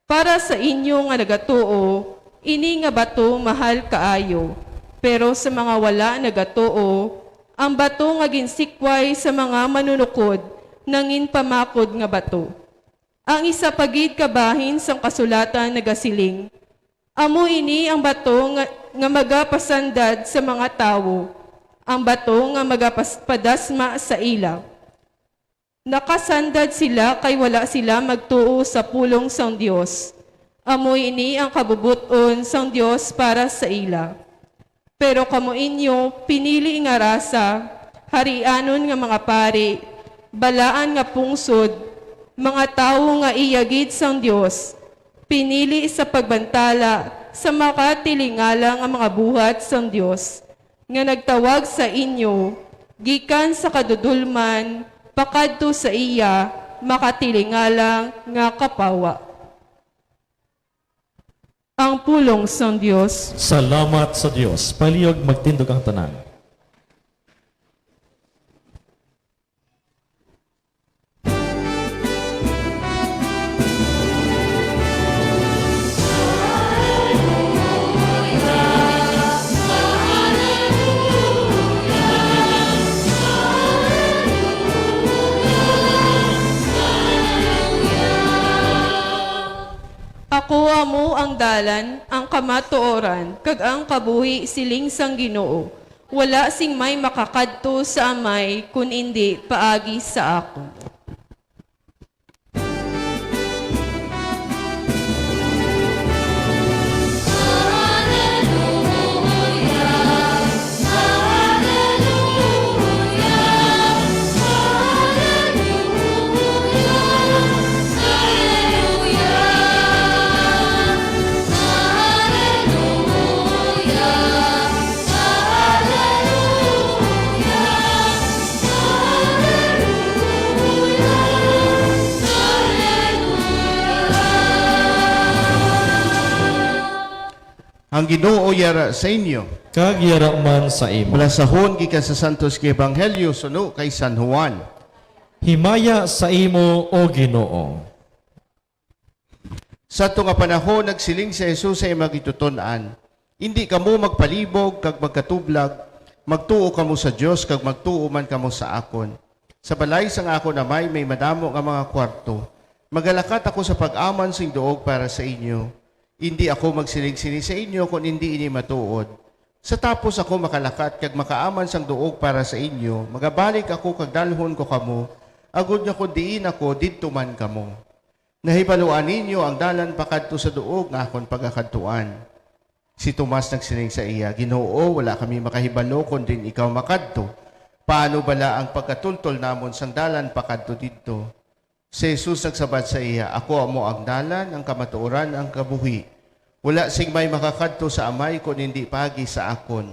S8: Para sa inyo nga nagatuo, ini nga bato mahal kaayo. Pero sa mga wala nagatuo, ang bato nga ginsikway sa mga manunukod, nangin pamakod nga bato. Ang isa pagid kabahin sang kasulatan nagasiling, amo ini ang bato nga magapasandad sa mga tawo, ang bato nga magapadasma sa ilaw. Nakasandad sila kay wala sila magtuo sa pulong sang Dios. Amo ini ang kabubuton sang Dios para sa ila. Pero kamo inyo pinili nga rasa, harianon nga mga pari, balaan nga pungsod, mga tawo nga iyagid sang Dios, pinili sa pagbantala sa makatilingala nga mga buhat sang Dios, nga nagtawag sa inyo, gikan sa kadudulman, pakadto sa iya, makatilingala nga kapawa. Ang pulong sang Dios.
S5: Salamat sa Dios. Palihog magtindog ang tanan.
S8: Ako amo ang dalan, ang kamatuoran, kag ang kabuhi siling sang Ginoo. Wala sing may makakadto sa amay, kun indi paagi sa ako.
S6: Ang Ginoo yara sa inyo.
S5: Kagyara man sa imo.
S6: Mula sa hon gikan sa Santos nga Ebanghelyo suno kay San Juan.
S5: Himaya sa imo, O Ginoo.
S6: Sa ito nga panahon, nagsiling si Jesus sa magitutunan. Hindi kamo magpalibog kag magkatublag, magtuo kamo sa Dios kag magtuo man kamo sa akon. Sa balay sang akon amay may madamo nga mga kwarto. Magalakat ako sa pag-aman sing duog para sa inyo. Hindi ako magsiling-sini sa inyo kung hindi ini matuod. Sa tapos ako makalakat kag makaaman sang duog para sa inyo, magabalik ako kag dalhon ko kamo, agud nga kun diin ako didto man kamo. Nahibaluan ninyo ang dalan pakadto sa duog nga akon pagakadtuan. Si Tomas nagsiling sa iya, Ginoo, wala kami makahibalo kun din ikaw makadto. Paano bala ang pagkatultol namon sang dalan pakadto didto? Si Jesus nagsabat sa iya, ako amo ang dalan, ang kamatuoran, ang kabuhi. Wala sing may makakadto sa amay kung hindi pagi sa akon.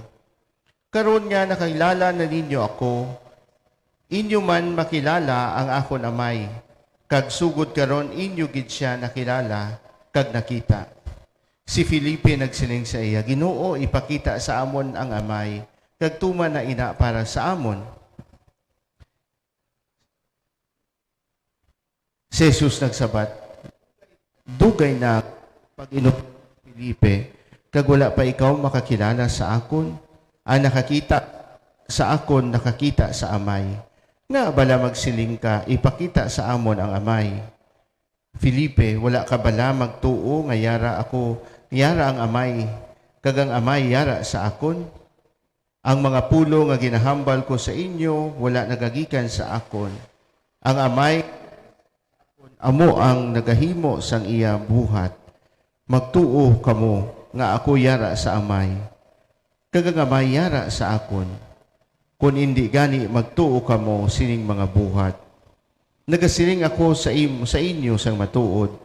S6: Karon nga nakilala na ninyo ako, inyo man makilala ang akon amay. Kag sugod karon inyo gid siya nakilala, kag nakita. Si Felipe nagsiling sa iya, Ginoo, ipakita sa amon ang amay, kag tuman na ina para sa amon. Si Jesus nagsabat, dugay na pag Felipe, kag wala pa ikaw makakilala sa akon, ang nakakita sa akon, nakakita sa amay. Nga bala magsiling ka, ipakita sa amon ang amay. Felipe, wala ka bala magtuo nga yara ako, yara ang amay, kag ang amay yara sa akon? Ang mga pulo nga ginahambal ko sa inyo, wala nagagikan sa akon. Ang amay, amo ang nagahimo sang iya buhat. Magtuo kamo nga ako yara sa amay. Kagangamay yara sa akon. Kung hindi gani magtuo kamo sining mga buhat. Nagasiling ako sa inyo sang matuod.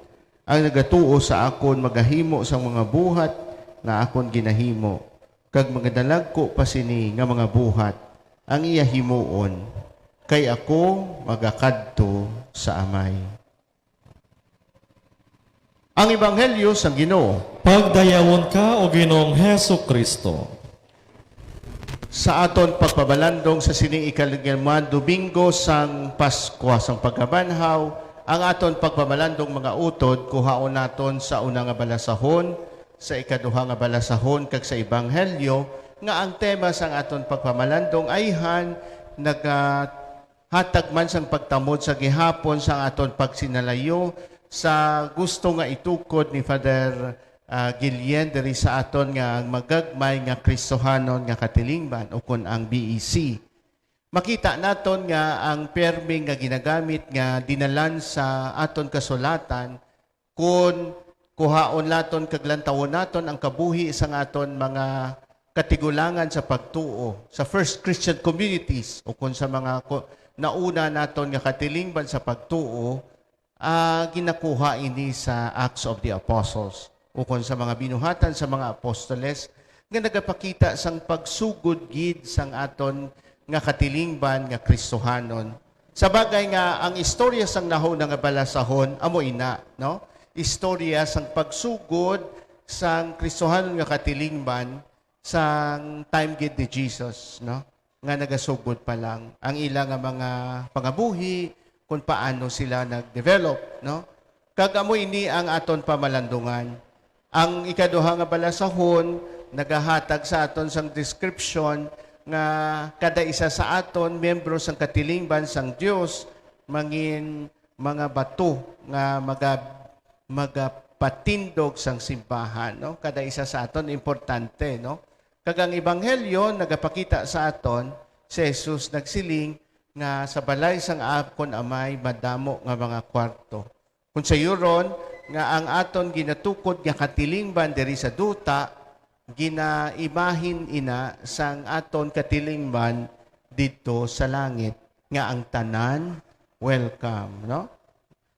S6: Ang nagatuo sa akon magahimo sang mga buhat nga akon ginahimo. Kag mga dalagko pa sini nga mga buhat ang iya himuon. Kay ako magakadto sa amay. Ang Ebanghelyo sang Ginoo
S5: Pagdayawon ka o Ginoong Heso Kristo.
S6: sa aton pagpabalandong sa sining ikaligman Domingo sang Pasko sang pagkabanhaw, ang aton pagpabalandong mga utod kuhaon naton sa una nga balasahon, sa ikaduha nga balasahon kag sa Ebanghelyo nga ang tema sang aton pagpamalandong ayhan naghatag man sang pagtamod sa gihapon sang aton pagsinalayo sa gusto nga itukod ni Father Gillian diri sa aton nga magagmay nga Kristohanon nga katilingban o kun ang BEC. Makita naton nga ang perming nga ginagamit nga dinalan sa aton kasulatan kun kuhaon naton kaglantawon naton ang kabuhi sa aton mga katigulangan sa pagtuo sa First Christian Communities o kun sa mga nauna naton nga katilingban sa pagtuo, ginakuha ini sa Acts of the Apostles o kun sa mga binuhatan sa mga apostoles nga nagapakita sang pagsugod gid sang aton nga katilingban nga Kristohanon. Sa bagay nga ang istorya sang nahuna nga balasahon amo ina, no? Istorya sang pagsugod sang Kristohanon nga katilingban sang time gid ni Jesus, no? Nga nagasugod pa lang ang ilang nga mga pangabuhi kung paano sila nag-develop, no? Kag amo ini ang aton pamalandungan. Ang ikaduha nga balasahon nagahatag sa aton sang description nga kada isa sa aton membro sang katilingban sang Dios mangin mga bato nga magapatindog sang simbahan, no? Kada isa sa aton importante, no? Kag ang Ebanghelyo nagapakita sa aton si Jesus nagsiling nga sa balay sang akon amay madamo nga mga kwarto. Kung sa yuron nga ang aton ginatukod nga katilingban diri sa duta ginaimahin ina sang aton katilingban dito sa langit nga ang tanan welcome, no?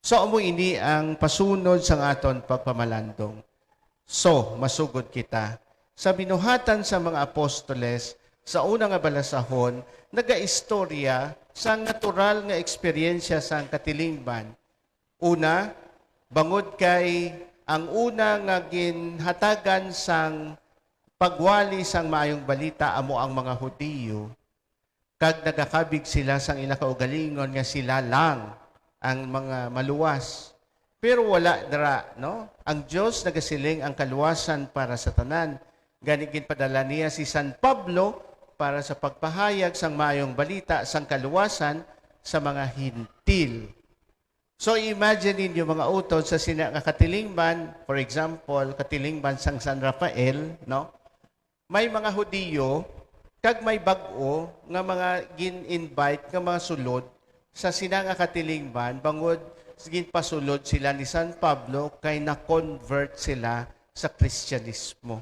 S6: So amo ini ang pasunod sang aton pagpamalandong. So masugod kita sa binuhatan sa mga apostoles sa una nga balasahon nagaistorya sang natural nga eksperyensya sang katilingban. Una, bangod kay ang una nga ginhatagan sang pagwali sang maayong balita amo ang mga Hudiyo, kag nagakabig sila sang ila kaugalingon nga sila lang ang mga maluwas. Pero wala dara, no? Ang Dios nagasiling ang kaluwasan para sa tanan. Gani ginpadala niya si San Pablo para sa pagpahayag sang maayong balita sang kaluwasan sa mga hintil. So imagine ninyo mga utod sa katilingban, for example, katilingban sang San Rafael, no? May mga Hudiyo kag may bag-o nga mga gin-invite nga mga sulod sa katilingban bangod ginpasulod sila ni San Pablo kay na-convert sila sa Kristyanismo.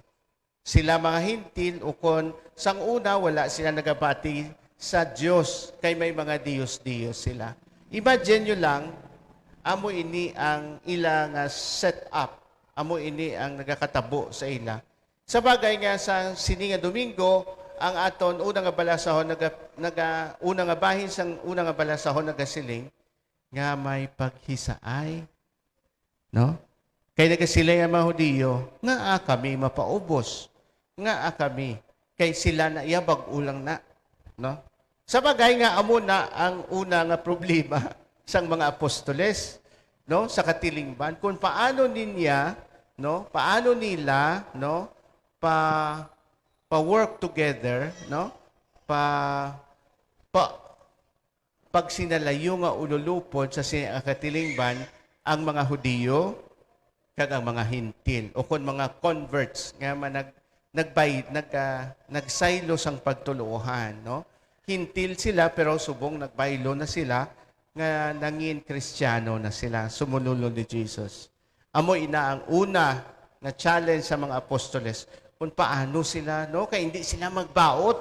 S6: Sila mga hintil o kon sang una wala sila nagabati sa Diyos kay may mga Diyos-Diyos sila. Imagine nyo lang, amo ini ang ilang set up. Amo ini ang nagakatabo sa ila. Sa bagay nga sa sininga Domingo, ang aton unang nga balasahon unang nga bahin sang unang nga balasahon nagasiling nga may paghisaay, no? Kay nagasiling ang mga Hudiyo nga kami mapaubos, nga kami kay sila na iyabag ulang na, no? Sa bagay nga amo na ang una nga problema sang mga apostoles, no, sa katilingban kung paano niya, no, paano nila, no, work together, no, pag sinalayo nga ululupod sa katilingban ang mga Hudiyo kag ang mga hintil o kon mga converts nga nagsaylo sang pagtuluhan, no? Hintil sila pero subong nagbaylo na sila nga nangin Kristiyano na sila, sumunulo ni Jesus. Amo ina ang una na challenge sa mga apostoles kung paano sila, no? Kay hindi sila magbaot,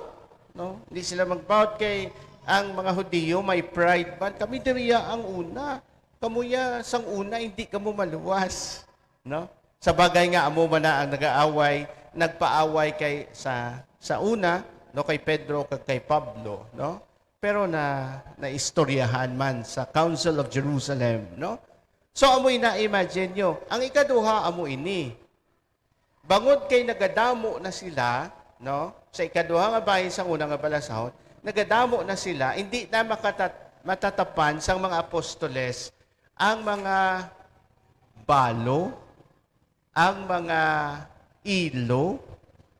S6: no? Hindi sila magbaot kay ang mga Hudiyo may pride man. Kami diriya ang una. Kamuya sang una hindi kamo maluwas, no? Sa bagay nga amo man na ang nagpaaway kay sa una, no, kay Pedro kag kay Pablo, no? Pero naistoryahan man sa Council of Jerusalem, no? So amoy na imagine nyo, ang ikaduha amo ini. Bangod kay nagadamo na sila, no? Sa ikaduha nga bahin sang una nga balasahon, nagadamo na sila, hindi na matatapan sang mga apostoles ang mga balo, ang mga ilo,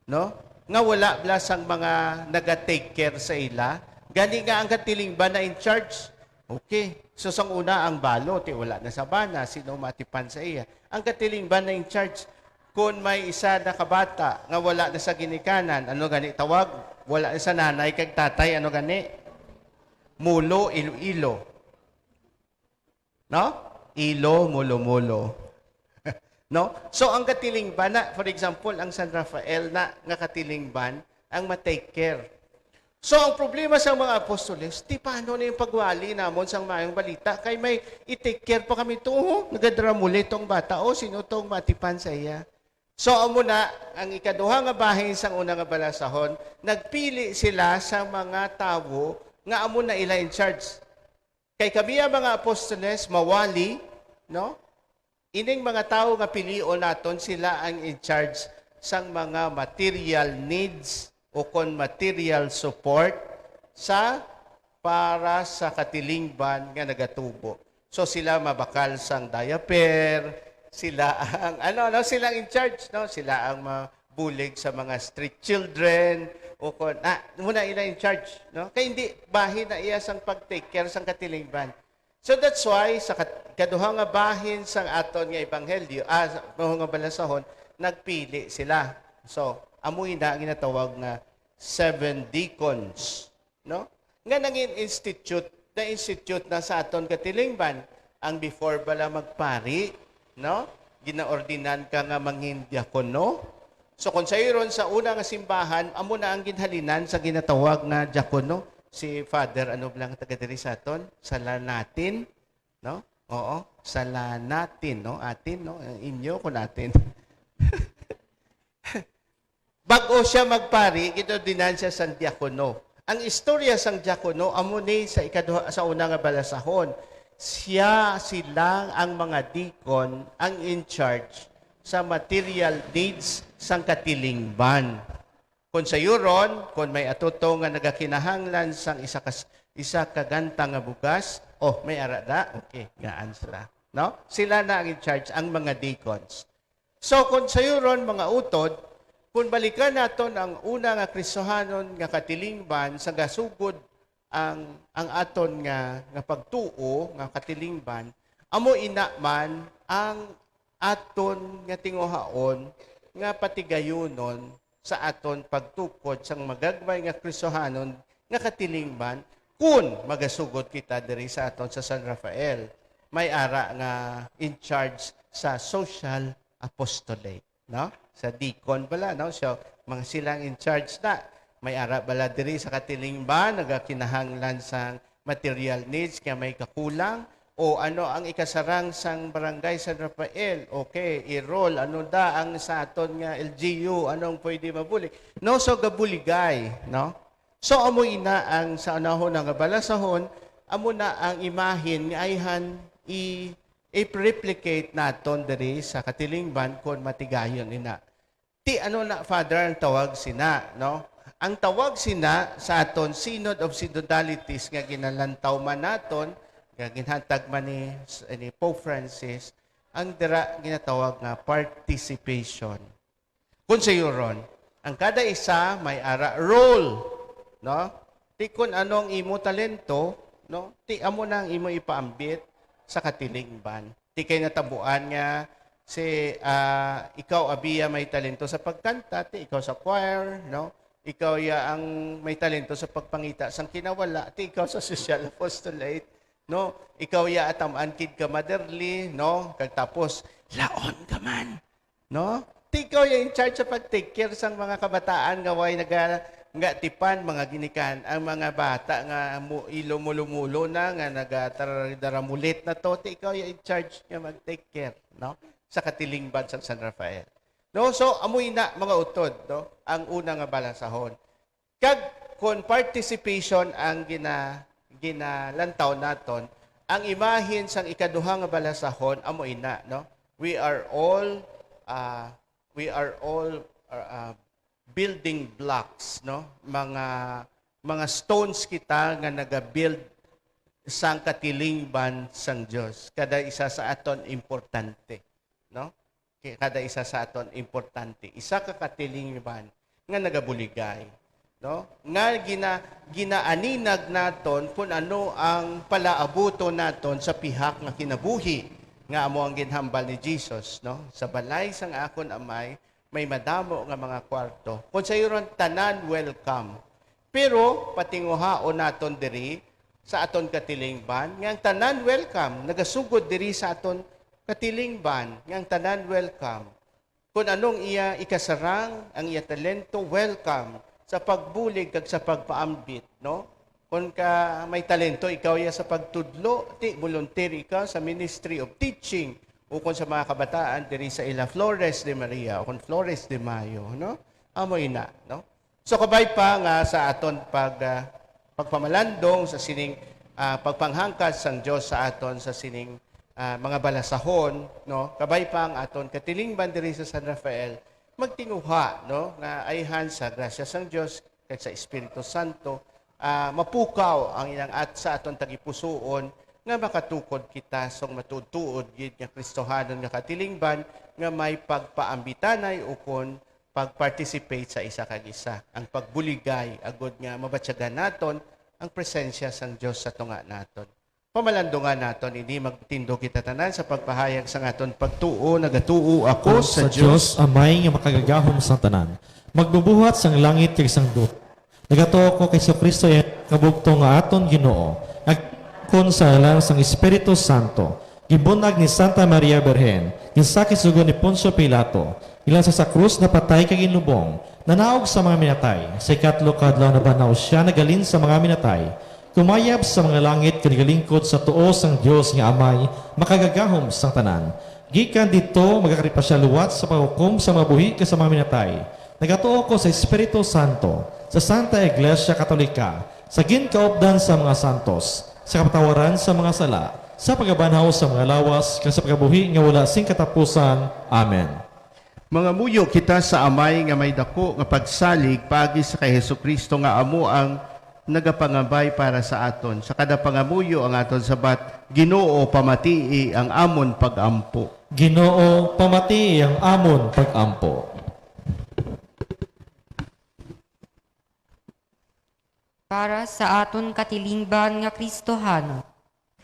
S6: no? Nga wala blasang mga naga-take care sa ila. Gani nga ang katiling ba na in charge? Okay. So sang una ang balo, ti wala na sa bana, sino matipan sa iya. Ang katiling ba na in charge? Kung may isa na kabata nga wala na sa ginikanan, ano gani tawag? Wala na sa nanay kag tatay, ano gani? Mulo, ilo-ilo. No? Ilo, mulo-mulo. No? So, ang katilingban na, for example, ang San Rafael na nga katilingban, ang ma-take care. So, ang problema sa mga apostoles, di paano na yung pagwali namon sa mayong balita, kay may i-take care pa kami ito, nagadramuli tong bata, o sino tong matipan sa iya. So, amo na, ang ikaduha nga bahin sa una nga balasahon, nagpili sila sa mga tao nga amo na ila in charge. Kay kami ang mga apostoles, mawali, no? Ining mga tao nga pilion naton, sila ang in charge sang mga material needs o kon material support para sa katilingban nga nagatubo. So sila mabakal sang diaper, sila ang sila in charge, no? Sila ang mabulig sa mga street children o kon muna ila in charge, no? Kay hindi bahin na iya sang pag-take care sang katilingban. So that's why sa kaduha nga bahin sang aton nga ebanghelyo, nga balasahon, nagpili sila. So, amoy na ang ginatawag nga 7 deacons, no? Nga nangin institute na sa aton katilingban, ang before bala magpari, no? Ginaordinan ka nga mangin diakono. So kung sayron sa una nga simbahan, amo na ang ginhalinan sa ginatawag na diakono. Si Father, ano lang taga diri sa aton? Salanatin, no? Oo, salanatin, no? Atin, no? Inyo ko natin. Bago siya magpari, ito dinan siya sa diakono. Ang istorya sang diakono, amo ni sa una nga balasahon. Sila ang mga deacon, ang in charge sa material needs sang katilingban. Kung sa yuron, kung may atuto nga nagakinahanglan sang isa kaganta nga bugas, may arada, okay, gaan sila. No? Sila na ang in charge, ang mga deacons. So, kung sa yuron, mga utod, kung balikan naton ang una nga Kristohanon nga katilingban sa gasugod ang aton nga pagtuo nga katilingban, amo ina man ang aton nga tinguhaon nga patigayonon sa aton pagtukod sang magagmay nga Kristohanon nga katilingban kun magasugod kita diri sa aton sa San Rafael. May ara nga in charge sa social apostolate, no? Sa deacon bala, no? So, mga silang in charge na. May ara bala diri sa katilingban, nagakinahanglan sang material needs kaya may kakulang o ano ang ikasarang sang barangay San Rafael. Okay, i-roll ano da ang sa aton nga LGU, anong pwede mabuli. No, so gabuligay, no? So amo ina ang sa anahon nga balasahon, amo na ang imahin nga ayhan i-replicate naton diri sa katilingban kon matigayon ina. Ti ano na Father ang tawag sina, no? Ang tawag sina sa aton Synod of Synodalities nga ginalantaw man naton, nga ginhatag man ni Pope Francis, ang dira ginatawag nga participation. Kung sa yuron, ang kada isa may ara role, no? Ti kun anong imo talento, no? Ti amo nang imo ipaambit sa katilingban. Ti kay natabuan nga ikaw abiya may talento sa pagkanta, ti ikaw sa choir, no? Ikaw ya ang may talento sa pagpangita sang kinawala, ti ikaw sa social apostolate, no? Ikaw ya atamaan kid ka motherly, no? Kag tapos laon ka man, no? Ti ikaw ya in charge sa pag-take care sang mga kabataan nga way nga tipan mga ginikan ang mga bata nga ilumulo na nga nagataramulit na to, ti ikaw ya in charge nga mag-take care, no? Sa katilingban sa San Rafael. No, so amoy na mga utod, no? Ang una nga balasahon. Kag kon participation ang ginalantaw naton, ang imahin sang ikaduha nga balasahon amoy na, no? We are all building blocks, no? Mga stones kita nga naga-build sang katilingban sang Dios. Kada isa sa aton importante, no? Kada isa sa aton importante. Isa ka katilingban nga nagabuligay, no? Nga ginaaninag naton kung ano ang palaabuto naton sa pihak nga kinabuhi nga amo ang ginhambal ni Jesus, no? Sa balay sang akon amay may madamo nga mga kwarto. Kung sa iyon tanan welcome. Pero patinguhaon naton diri sa aton katilingban, nga ang tanan welcome, nagasugod diri sa aton katilingban, nga ang tanan welcome. Kung anong iya ikasarang, ang iya talento, welcome. Sa pagbulig kag sa pagpaambit, no? Kung ka may talento, ikaw ya sa pagtudlo, volunteer ikaw sa Ministry of Teaching, o kung sa mga kabataan, diri sa ila Flores de Maria, o kung Flores de Mayo, no? Amoy na, no? So kabay pa nga sa aton pagpamalandong sa sining pagpanghangkas sang Dios sa aton sa sining mga balasahon, no? Kabay pa ang aton katilingban diri sa San Rafael, magtinguha, no? Nga ayhan sa grasya sang Dios kag sa Espiritu Santo, mapukaw ang ilang sa aton tagipusoon nga makatukod kita song matutuod gid nga Kristohanon nga katilingban nga may pagpaambitanay ukon pag-participate sa isa kag isa. Ang pagbuligay agud nga mabatyagan naton ang presensya sang Dios sa tunga naton. Pamalandungan naton ini magtindo kita tanan sa pagpahayag sa aton pagtuo, nagatuo ako sa Dios
S5: amay nga makagagahom sa tanan. Magbubuhat sang langit kag sang duta. Nagatuo ko kay Kristo kabugtong nga aton Ginoo. Kon sa alang sang Espiritu Santo, gibunag ni Santa Maria Berhen, ginsakit sugo ni Poncio Pilato, ilan sa krus na patay kag inlubong, nanaog sa mga minatay, sa ikatlo kadlaw na banaw siya nagalin sa mga minatay, kumayab sa mga langit kanigalingkod sa tuo sang Dios nga amay, makagagahom sang tanan. Gikan dito magakaripa siya luwat sa paghukom sa mga buhi ka sa mga minatay. Nagatuo ko sa Espiritu Santo, sa Santa Iglesia Katolika, sa ginkaupdan sa mga santos, sa kapatawaran sa mga sala, sa pagabanhaw sa mga lawas, kag sa pagabuhi nga wala sing katapusan. Amen.
S6: Mga muyo kita sa amay nga may dako nga pagsalig pagi sa kay Hesukristo nga amo ang nagapangabay para sa aton. Sa kada pangamuyo ang aton sabat, Ginoo pamatii ang amon pagampo.
S5: Ginoo pamatii ang amon pagampo.
S9: Para sa aton katilingban nga Kristohano,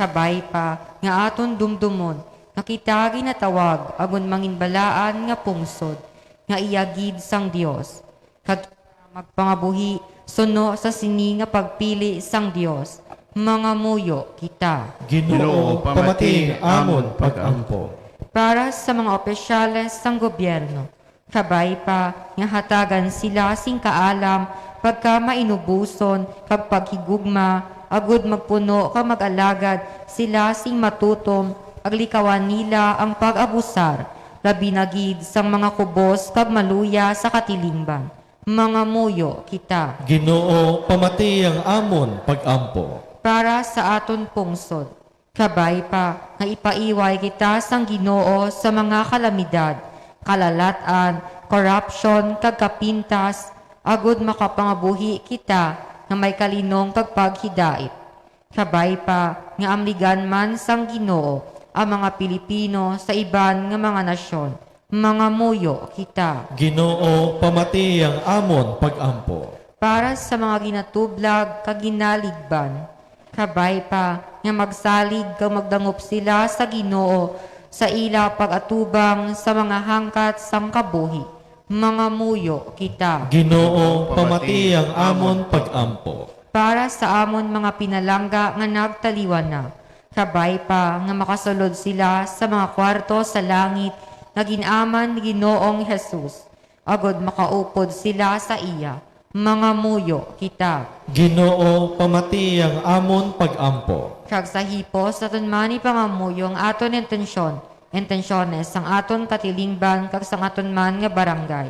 S9: kabay pa nga aton dumdumon, nga kita ginatawag agon manginbalaan nga pungsod, nga iyagid sang Dios. Kad magpangabuhi, suno sa sini nga pagpili sang Dios, mga muyo kita.
S5: Ginoo pamatii ang amon pagampo.
S9: Para sa mga opisyales sang gobyerno, kabay pa nga hatagan sila sing kaalam pagka mainubuson kag paghigugma agud magpuno ka mag-alagad sila sing matutom aglikawan nila ang pag-abusar labi na gid sang mga kubos kag maluya sa katilingban. Mga muyo kita.
S5: Ginoo pamatii ang amon pagampo.
S9: Para sa aton pungsod, kabay pa nga ipaiway kita sang Ginoo sa mga kalamidad, kalalatan, corruption kag kapintas agud makapangabuhi kita nga may kalinong pagpaghidait. Kabay pa nga amligan man sang Ginoo ang mga Pilipino sa iban nga mga nasyon. Mga muyo kita.
S5: Ginoo pamatii ang amon pagampo.
S9: Para sa mga ginatublag kag ginaligban, kabay pa nga magsalig kag magdangop sila sa Ginoo sa ila pag-atubang sa mga hangkat sang kabuhi. Mga muyo kita.
S5: Ginoo, pamati ang amon pag-ampo.
S9: Para sa amon mga pinalangga nga nagtaliwan na. Kabay pa nga makasulod sila sa mga kwarto sa langit nga ginaman ni Ginoong Jesus. Agod makaupod sila sa iya. Mga muyo kita.
S5: Ginoo, pamati ang amon pag-ampo.
S9: Kag sa hipos aton mani pangamuyo ang aton intensyones sang aton katilingban kag sang aton man nga barangay.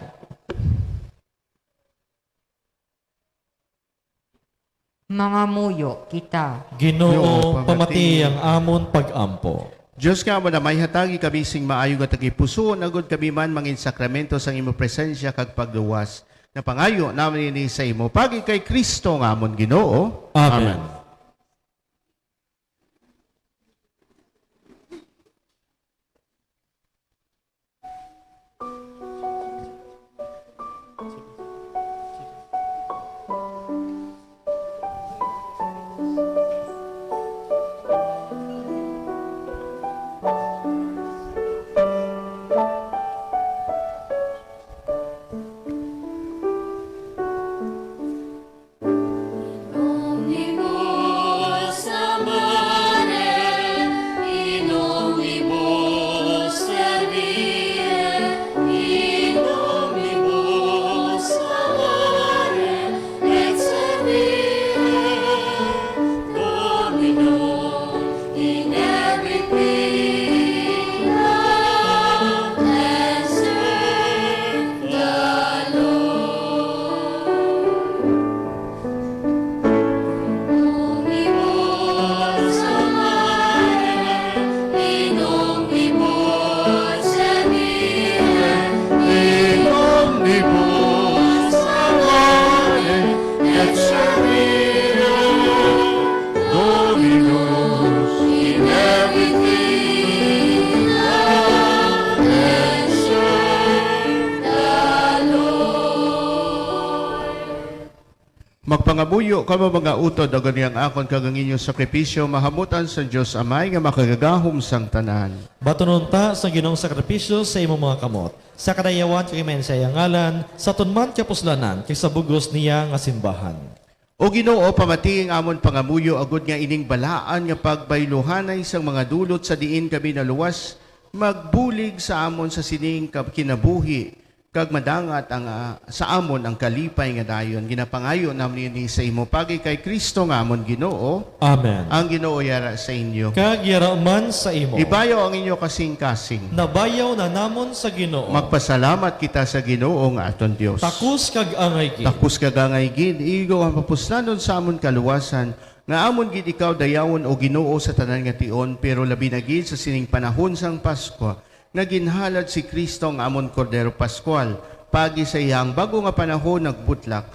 S9: Mga muyo kita.
S5: Ginoo, pamati ang amon pag-ampo.
S6: Diyos ka mo na may hatagi kami sing maayo nga tagipuso, nagod kami man mangin sakramento sang imo presensya kag pagluwas. Na pangayo namin ini sa imo, pagi kay Kristo nga amon Ginoo.
S5: Amen.
S6: Magpangabuyo kamo mga utod o ganiyang akon kagang inyong sakripisyo mahamutan sa Diyos Amay nga makagagahom sang tanan.
S5: Batununta sa ginong sakripisyo sa imong mga kamot. Sa kadayawan kay men sa iyang ngalan, sa tunman kapuslanan, kay sa bugos niya nga simbahan.
S6: O Ginoo, pamatiing amon pangamuyo agud nga ining balaan nga pagbayluhanay sang mga dulot sa diin kami naluwas, magbulig sa amon sa sining kinabuhi, kag madangat ang sa amon ang kalipay nga dayon. Ginapangayo namin ni sa imo pagi kay Kristo nga amon Ginoo.
S5: Amen.
S6: Ang Ginoo yara sa inyo.
S5: Kag yarauman sa imo.
S6: Ibayaw ang inyo kasing-kasing.
S5: Nabayaw na namon sa Ginoo.
S6: Magpasalamat kita sa Ginoo nga aton Dios.
S5: Takus kag angay gid.
S6: Takus kagangay gid, igo ang papuslanon sa amon kaluwasan, nga amon gid ikaw dayawon o Ginoo sa tanan nga tion, pero labi na gid sa sining panahon sang Pasko, naginhalad si Kristo ang amon Kordero Pascual, pagi sa iyang bago nga panahon nagbutlak,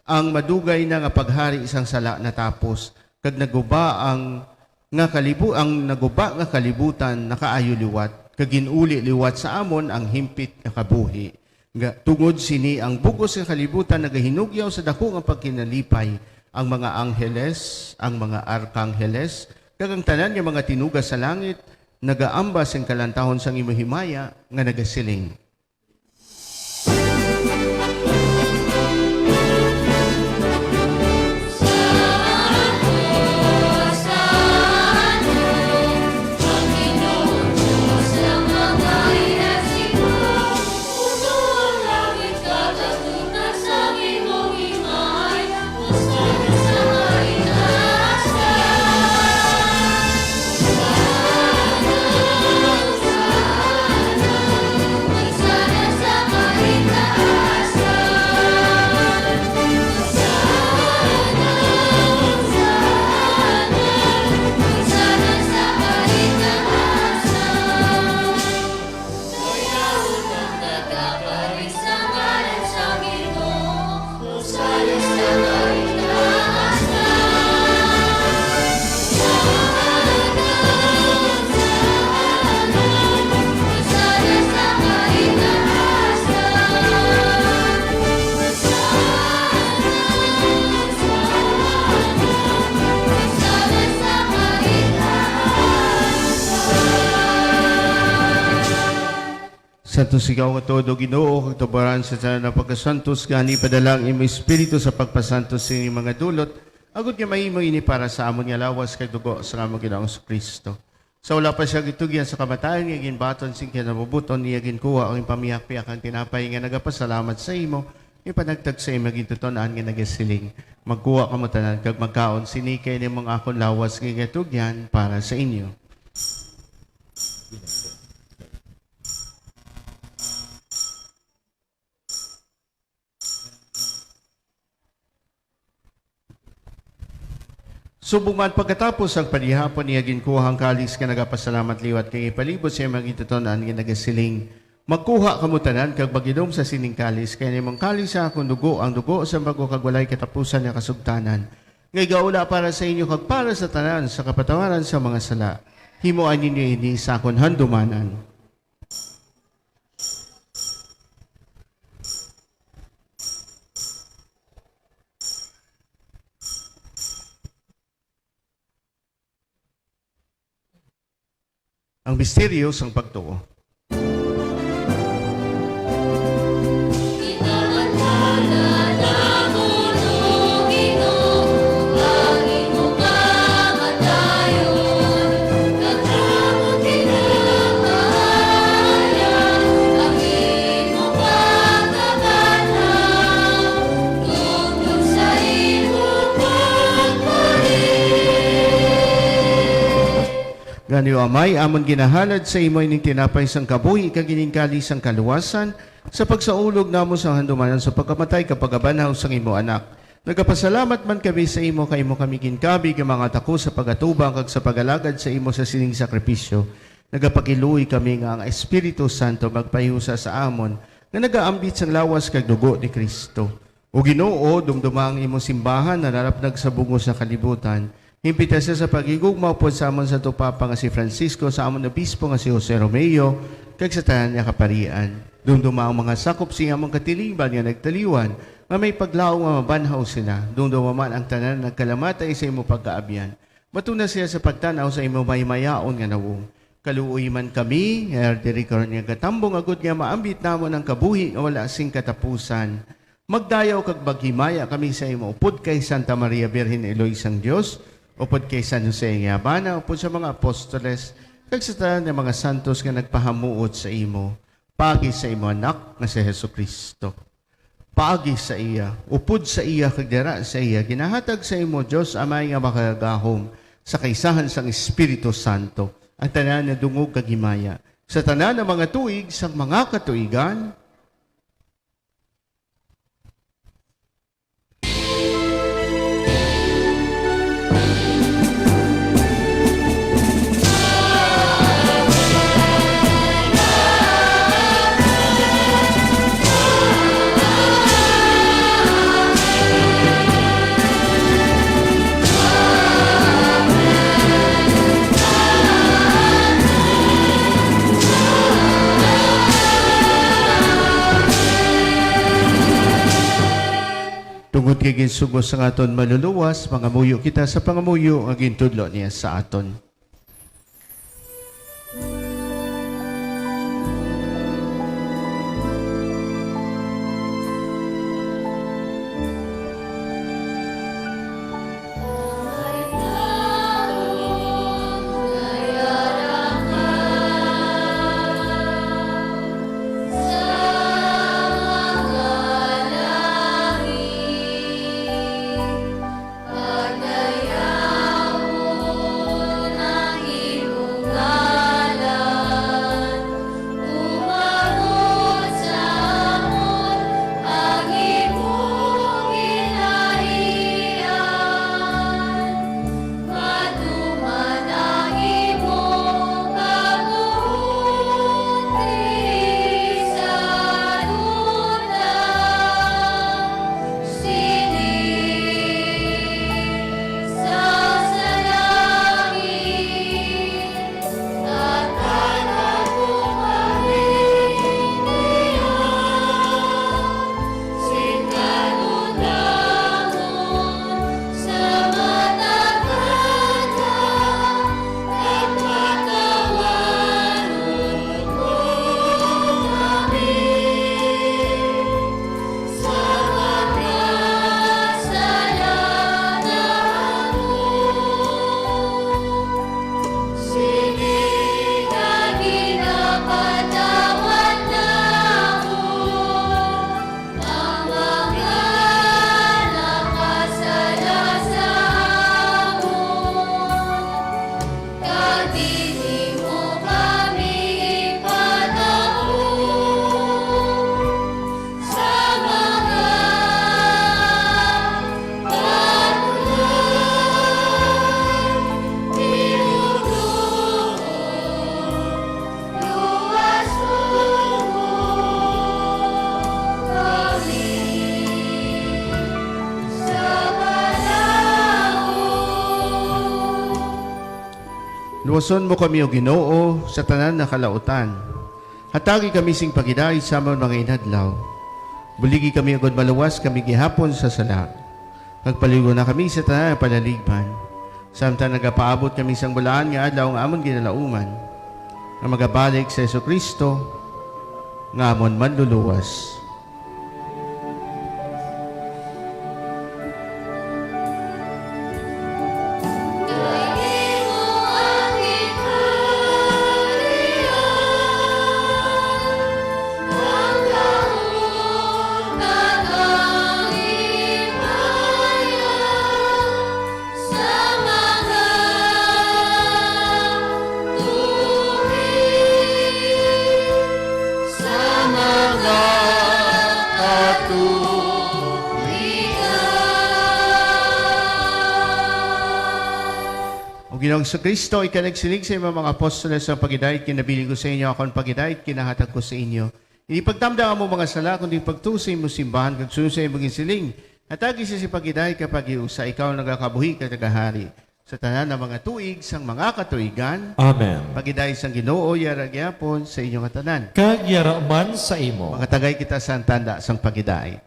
S6: ang madugay na nga paghari isang sala natapos, kag naguba nga kalibutan nakaayo liwat, kag ginuli liwat sa amon ang himpit nga kabuhi. Tungod sini ang bugos nga kalibutan nagahinugyaw sa dako nga pagkinalipay, ang mga angheles, ang mga arkangheles, kag ang tanan nga mga tinugas sa langit, nagaambas ang kalantahon sang imahimaya nga nagasiling. Santos ikaw nga todo Ginoo kag tubaran sa tanan ng pagkasantos gani padalang imo espiritu sa pagpasantos sa inyong mga dulot agud nga mahimo ini para sa amon nga lawas kag dugo sa among Ginoong Kristo. Sa wala pa siya gitugyan sa kamatayon nga ginbaton sing kinabubuton niya ginkuha ang pamiyak-piyak ang tinapay nga nagapasalamat sa imo ipanagtag sa imo gintuton-an nga nagasiling magkuha kamo tanan kag magkaon sinikay nimong akon lawas nga gitugyan para sa inyo. Subuman pagkatapos ang panihapon niya ginkuhang kalis ka nagapasalamat liwat kay ipalibot siya magitutonan nga nagasiling magkuha kamutanan kag maginom sa sining kalis kay nimong kalis sa akong dugo ang dugo sa bago kag walay katapusan nga kasugtanan ngay gaula para sa inyo kag para sa tanan sa kapatawaran sa mga sala himuan ninyo ini sa akong handumanan. Ang misteryo sang pagtuo. Ganyo amay, amon ginahalad sa imo ining tinapay sang kabuhi kag giningkali sang kaluwasan sa pagsaulog namo sang handumanan sa pagkamatay kapag abanaw sang imo anak. Nagapasalamat man kami sa imo kay imo kami ginkabi nga mga tako sa pagatubang kag sa pagalagad sa imo sa sining sakripisyo. Nagapakiluoy kami nga ang Espiritu Santo magpahiusa sa amon nga nagaambit sang lawas kag dugo ni Kristo. O Ginoo, dumdumang imo simbahan na narapnag sa bungos sa kalibutan. Himpita siya sa pagigugma po sa amon sa tupapa nga si Francisco, sa amon obispo nga si Jose Romeo, kag sa tanan niya kaparian. Dumduma ang mga sakop siya among katiliban nga nagtaliwan, nga may paglaong nga mabanhaw sila. Dumduma man ang tanan nagkalamatay sa imo pagkaabyan. Matuna siya sa pagtanaw sa imo maymayaon nga nawong. Kaluoy man kami, herderi karon nga katambong agud nga maambit namon ang kabuhi nga wala sing katapusan. Magdayaw kag baghimaya kami sa imo upod kay Santa Maria Virgen Eloisang Dios, upod kay San Jose nga Habana, upod sa mga apostoles, kag sa tanan ng mga santos nga nagpahamuot sa imo, pagi sa imo anak nga si Jesucristo. Pagi sa iya, upod sa iya, kag dira sa iya, ginahatag sa imo, Diyos, amay nga makagahom, sa kaisahan sang Espiritu Santo, ang tanan na dungog kag himaya, sa tanan ng mga tuig, sang mga katuigan, tungod kay ginsugos sa aton maluluwas, mga muyo kita sa pangamuyo ang gintudlo niya sa aton. Luwason mo kami o Ginoo sa tanan na kalautan. Hatagi kami sing pagiday sa amon mga inadlaw. Buligi kami agad maluwas kami gihapon sa sala. Magpaligo na kami sa tanan na palaligban. Samtang nagapaabot kami sang bulaan nga adlaw nga amon ginalauman. Nga magabalik sa Jesucristo nga amon manluluwas. Ginoong sa Kristo, ikanagsilig sa mga apostoles sa pagidait, kinabiling ko sa inyo, akong pagidait, kinahatag ko sa inyo. Hindi pagtamda mo mga sala, kundi pagtusay mo simbahan, kag susay mo gisiling. At agi siya si pagidait kapag iusa, ikaw nagakabuhi ka tagahari. Sa tanan ng mga tuig, sang mga katuigan,
S5: Amen.
S6: pagidait sang Ginoo, yaragyapon sa inyong katanan.
S5: Kag yaraman sa imo.
S6: Makatagay kita sa tanda sang pagidait.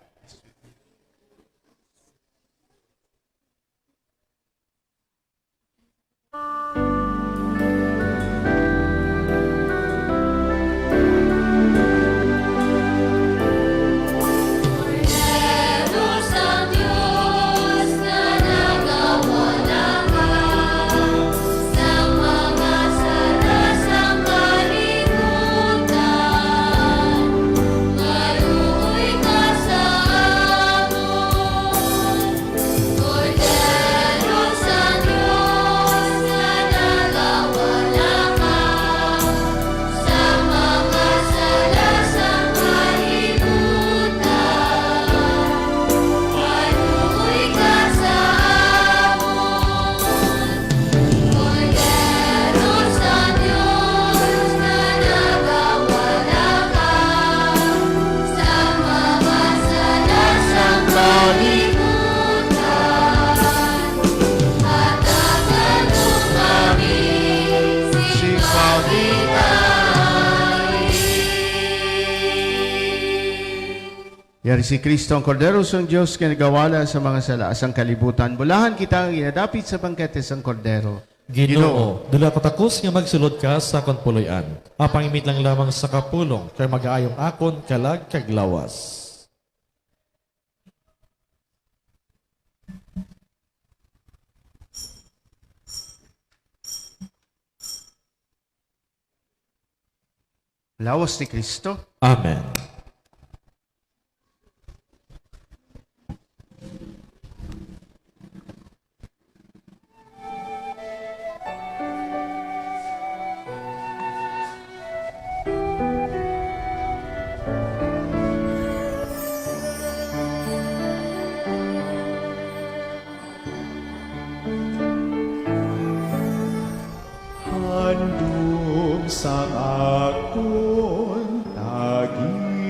S6: Yari si Kristo ang Kordero sa Diyos kinagawala sa mga sala asang kalibutan. Bulahan kita ang inadapit sa bangkete sang Kordero.
S5: Ginoo, dula ko takos nga magsulod ka sa konpuloyan. Apangimit lang lamang sa kapulong, kay mag-aayong akon kalag kaglawas.
S6: Lawas ni Kristo.
S5: Amen.
S10: Handog sa akon tagi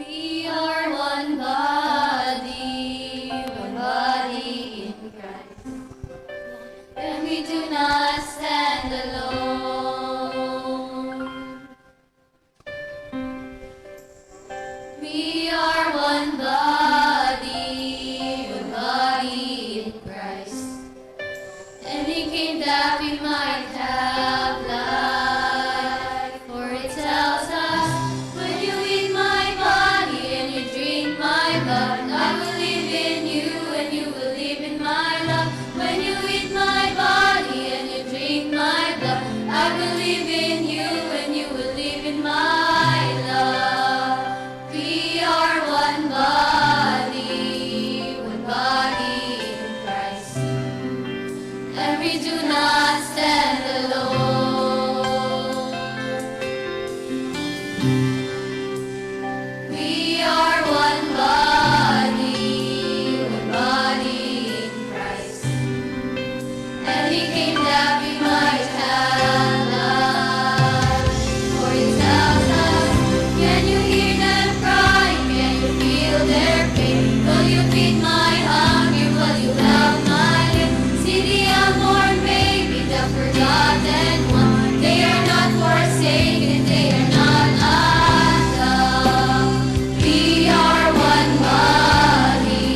S1: We are one body in Christ, and we do not stand alone. We are one body in Christ, and we came that we might have life. For it tells us, when you eat my body and you drink my blood, I will live in you and you will live in my love. When you eat my body and you drink my blood, I will live in you and you will live in my love. We are one body in Christ, and we do not stand alone. We are one body in Christ, and He came that we might have life. For He tells us, can you hear them crying? Can you feel their pain? Will you feed my hunger? Will you help my life? See the unborn baby, the forgotten one. They are not forsaken, they are not undone. We are one body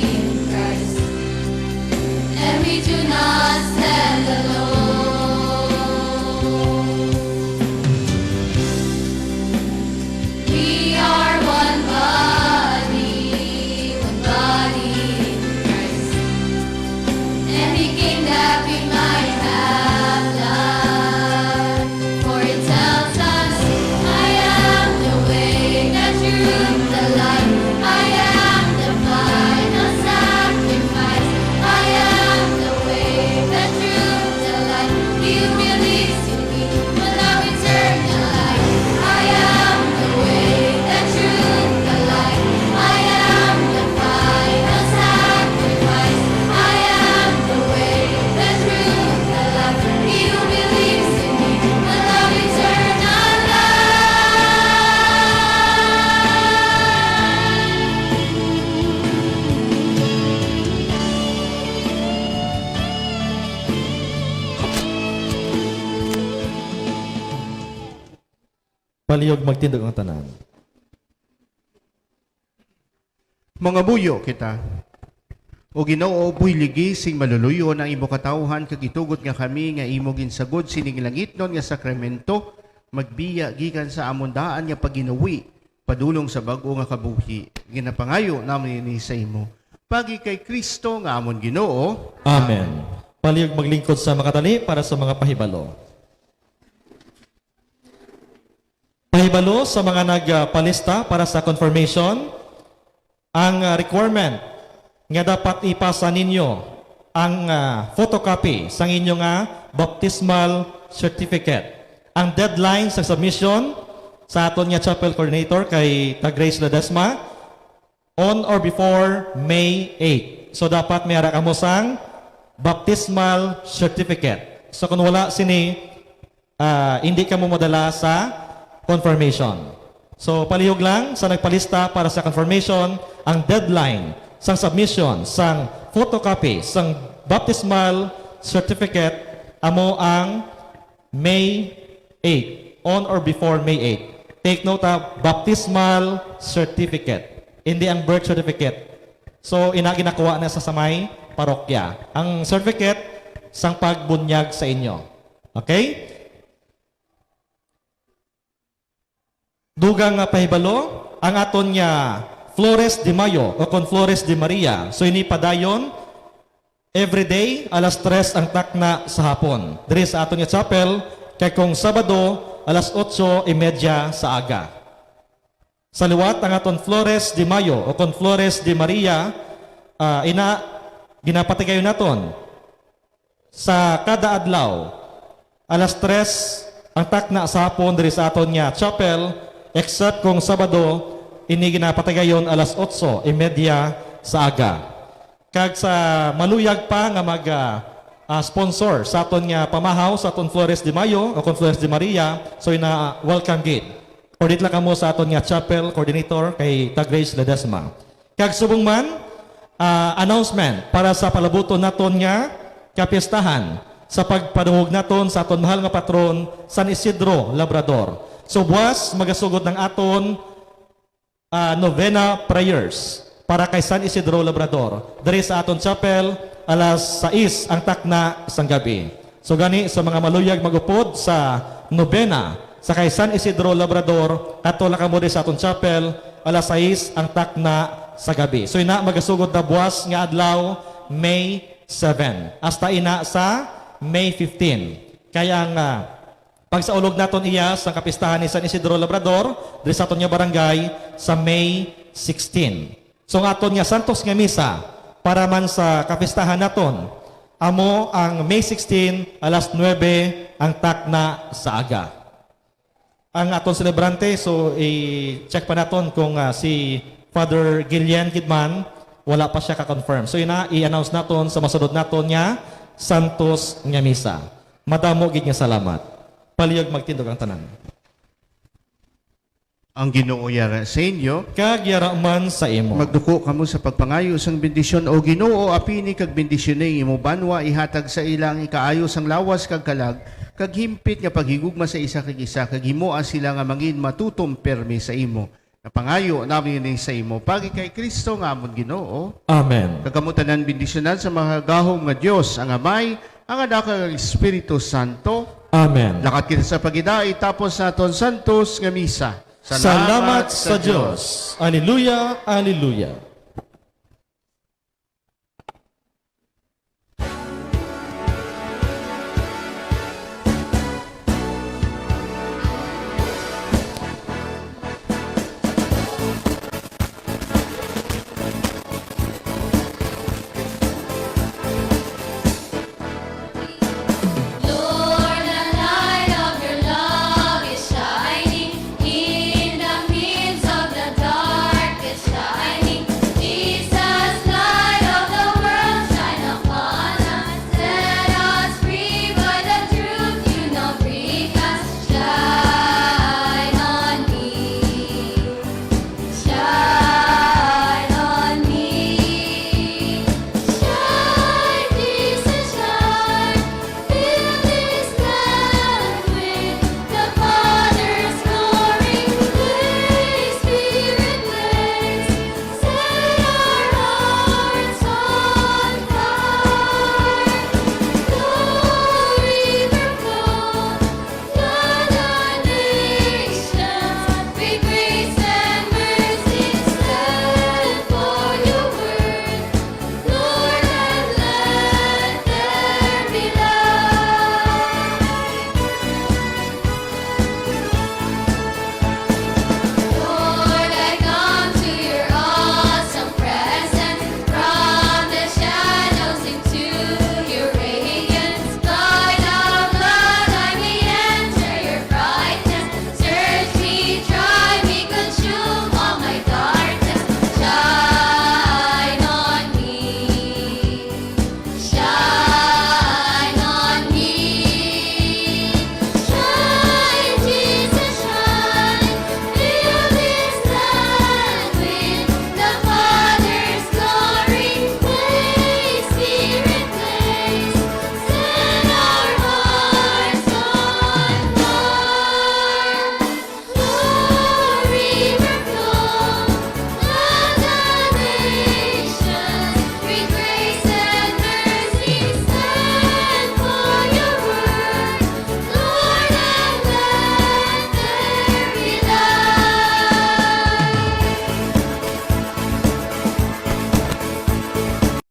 S1: in Christ, and we do not stand alone. We are one body in Christ, and He came that we might have life. For it tells us, I am the way, the truth, the life. I am the final sacrifice. I am the way, the truth, the life. He who believes in me will have eternal life. I am the way, the truth, the life. I am the final sacrifice. I am the way, the truth, the life. He who believes in me will have eternal life.
S5: Palihog magtindog ang tanan.
S6: Mga buyo kita. O Ginoo, buyligi sing maluluyo ang imo katawhan kag itugot nga kami nga imo ginsagod sining langitnon nga sakramento magbiya gikan sa amon daan nga paginawi padulong sa bag-o nga kabuhi. Ginapangayo namin ini sa imo. Pagi kay Kristo nga amon Ginoo.
S5: Amen. Palihog maglingkod sa makatali para sa mga pahibalo. Pahibalo sa mga nagpalista para sa confirmation, ang requirement nga dapat ipasa ninyo ang photocopy sa inyong baptismal certificate. Ang deadline sa submission sa aton nga chapel coordinator kay Grace Ledesma on or before May 8. So dapat may ara kamo sang baptismal certificate. So kung wala sini, hindi ka mo madala sa confirmation. So palihog lang sa nagpalista para sa confirmation, ang deadline sang submission sang photocopy sang baptismal certificate amo ang May 8, on or before May 8. Take note of baptismal certificate, hindi ang birth certificate. So ginakuha na sa samay parokya. Ang certificate sang pagbunyag sa inyo. Okay? Dugang pahibalo, ang aton nga Flores de Mayo o con Flores de Maria. So ini padayon everyday alas 3 ang takna sa hapon. Diri sa aton nga chapel kay kung Sabado alas 8:30 sa aga. Sa liwat ang aton Flores de Mayo o con Flores de Maria ginapatigayon naton sa kada adlaw alas 3 ang takna sa hapon diri sa aton nga chapel except kung Sabado ini ginapatigayon alas 8:30 sa aga. Kag sa maluyag pa nga mag sponsor sa aton nga pamahaw sa aton Flores de Mayo o con Flores de Maria, so ina welcome gate. Ordit lang kamo sa aton nga chapel coordinator kay Grace Ledesma. Kag subong man, announcement para sa palabuton naton nga kapistahan sa pagpadungog naton sa aton mahal nga patron San Isidro Labrador. So buwas magasugod ng aton novena prayers para kay San Isidro Labrador. Diri sa aton chapel alas 6 ang takna sang gabi. So gani sa mga maluyag magupod sa novena sa kay San Isidro Labrador ato lang kamo sa aton chapel alas 6 ang takna sa gabi. So ina magasugod na buwas nga adlaw May 7 hasta ina sa May 15. Kaya ang pagsaulog naton iya sa kapistahan ni San Isidro Labrador diri sa aton nga barangay sa May 16. So ang aton nga santos nga misa para man sa kapistahan naton amo ang May 16 alas 9 ang takna sa aga. Ang aton celebrante, so i-check pa naton kung si Father Gillian Kidman wala pa siya ka-confirm. So ina i-announce naton sa masunod naton nga santos nga misa. Madamo gid nga salamat. Palihog magtindog ang tanan.
S6: Ang Ginoo yara sa inyo,
S5: Kag yara man sa imo.
S6: magduko kamo sa pagpangayo sang bendisyon o Ginoo apini kag bendisyon ni imo banwa ihatag sa ilang ikaayo sang lawas kag kalag kag himpit nga paghigugma sa isa kag isa kag himoa sila nga mangin matutom permi sa imo. Napangayo namin ni sa imo pagi kay Kristo nga amon Ginoo.
S5: Amen.
S6: Kagamutanan bendisyonan sa mga gahom nga Dios ang Amay, ang Anak kag Espiritu Santo.
S5: Amen.
S6: Lakat kita sa pagidai tapos sa aton santos nga misa.
S5: Salamat sa Diyos. Alleluia, alleluia.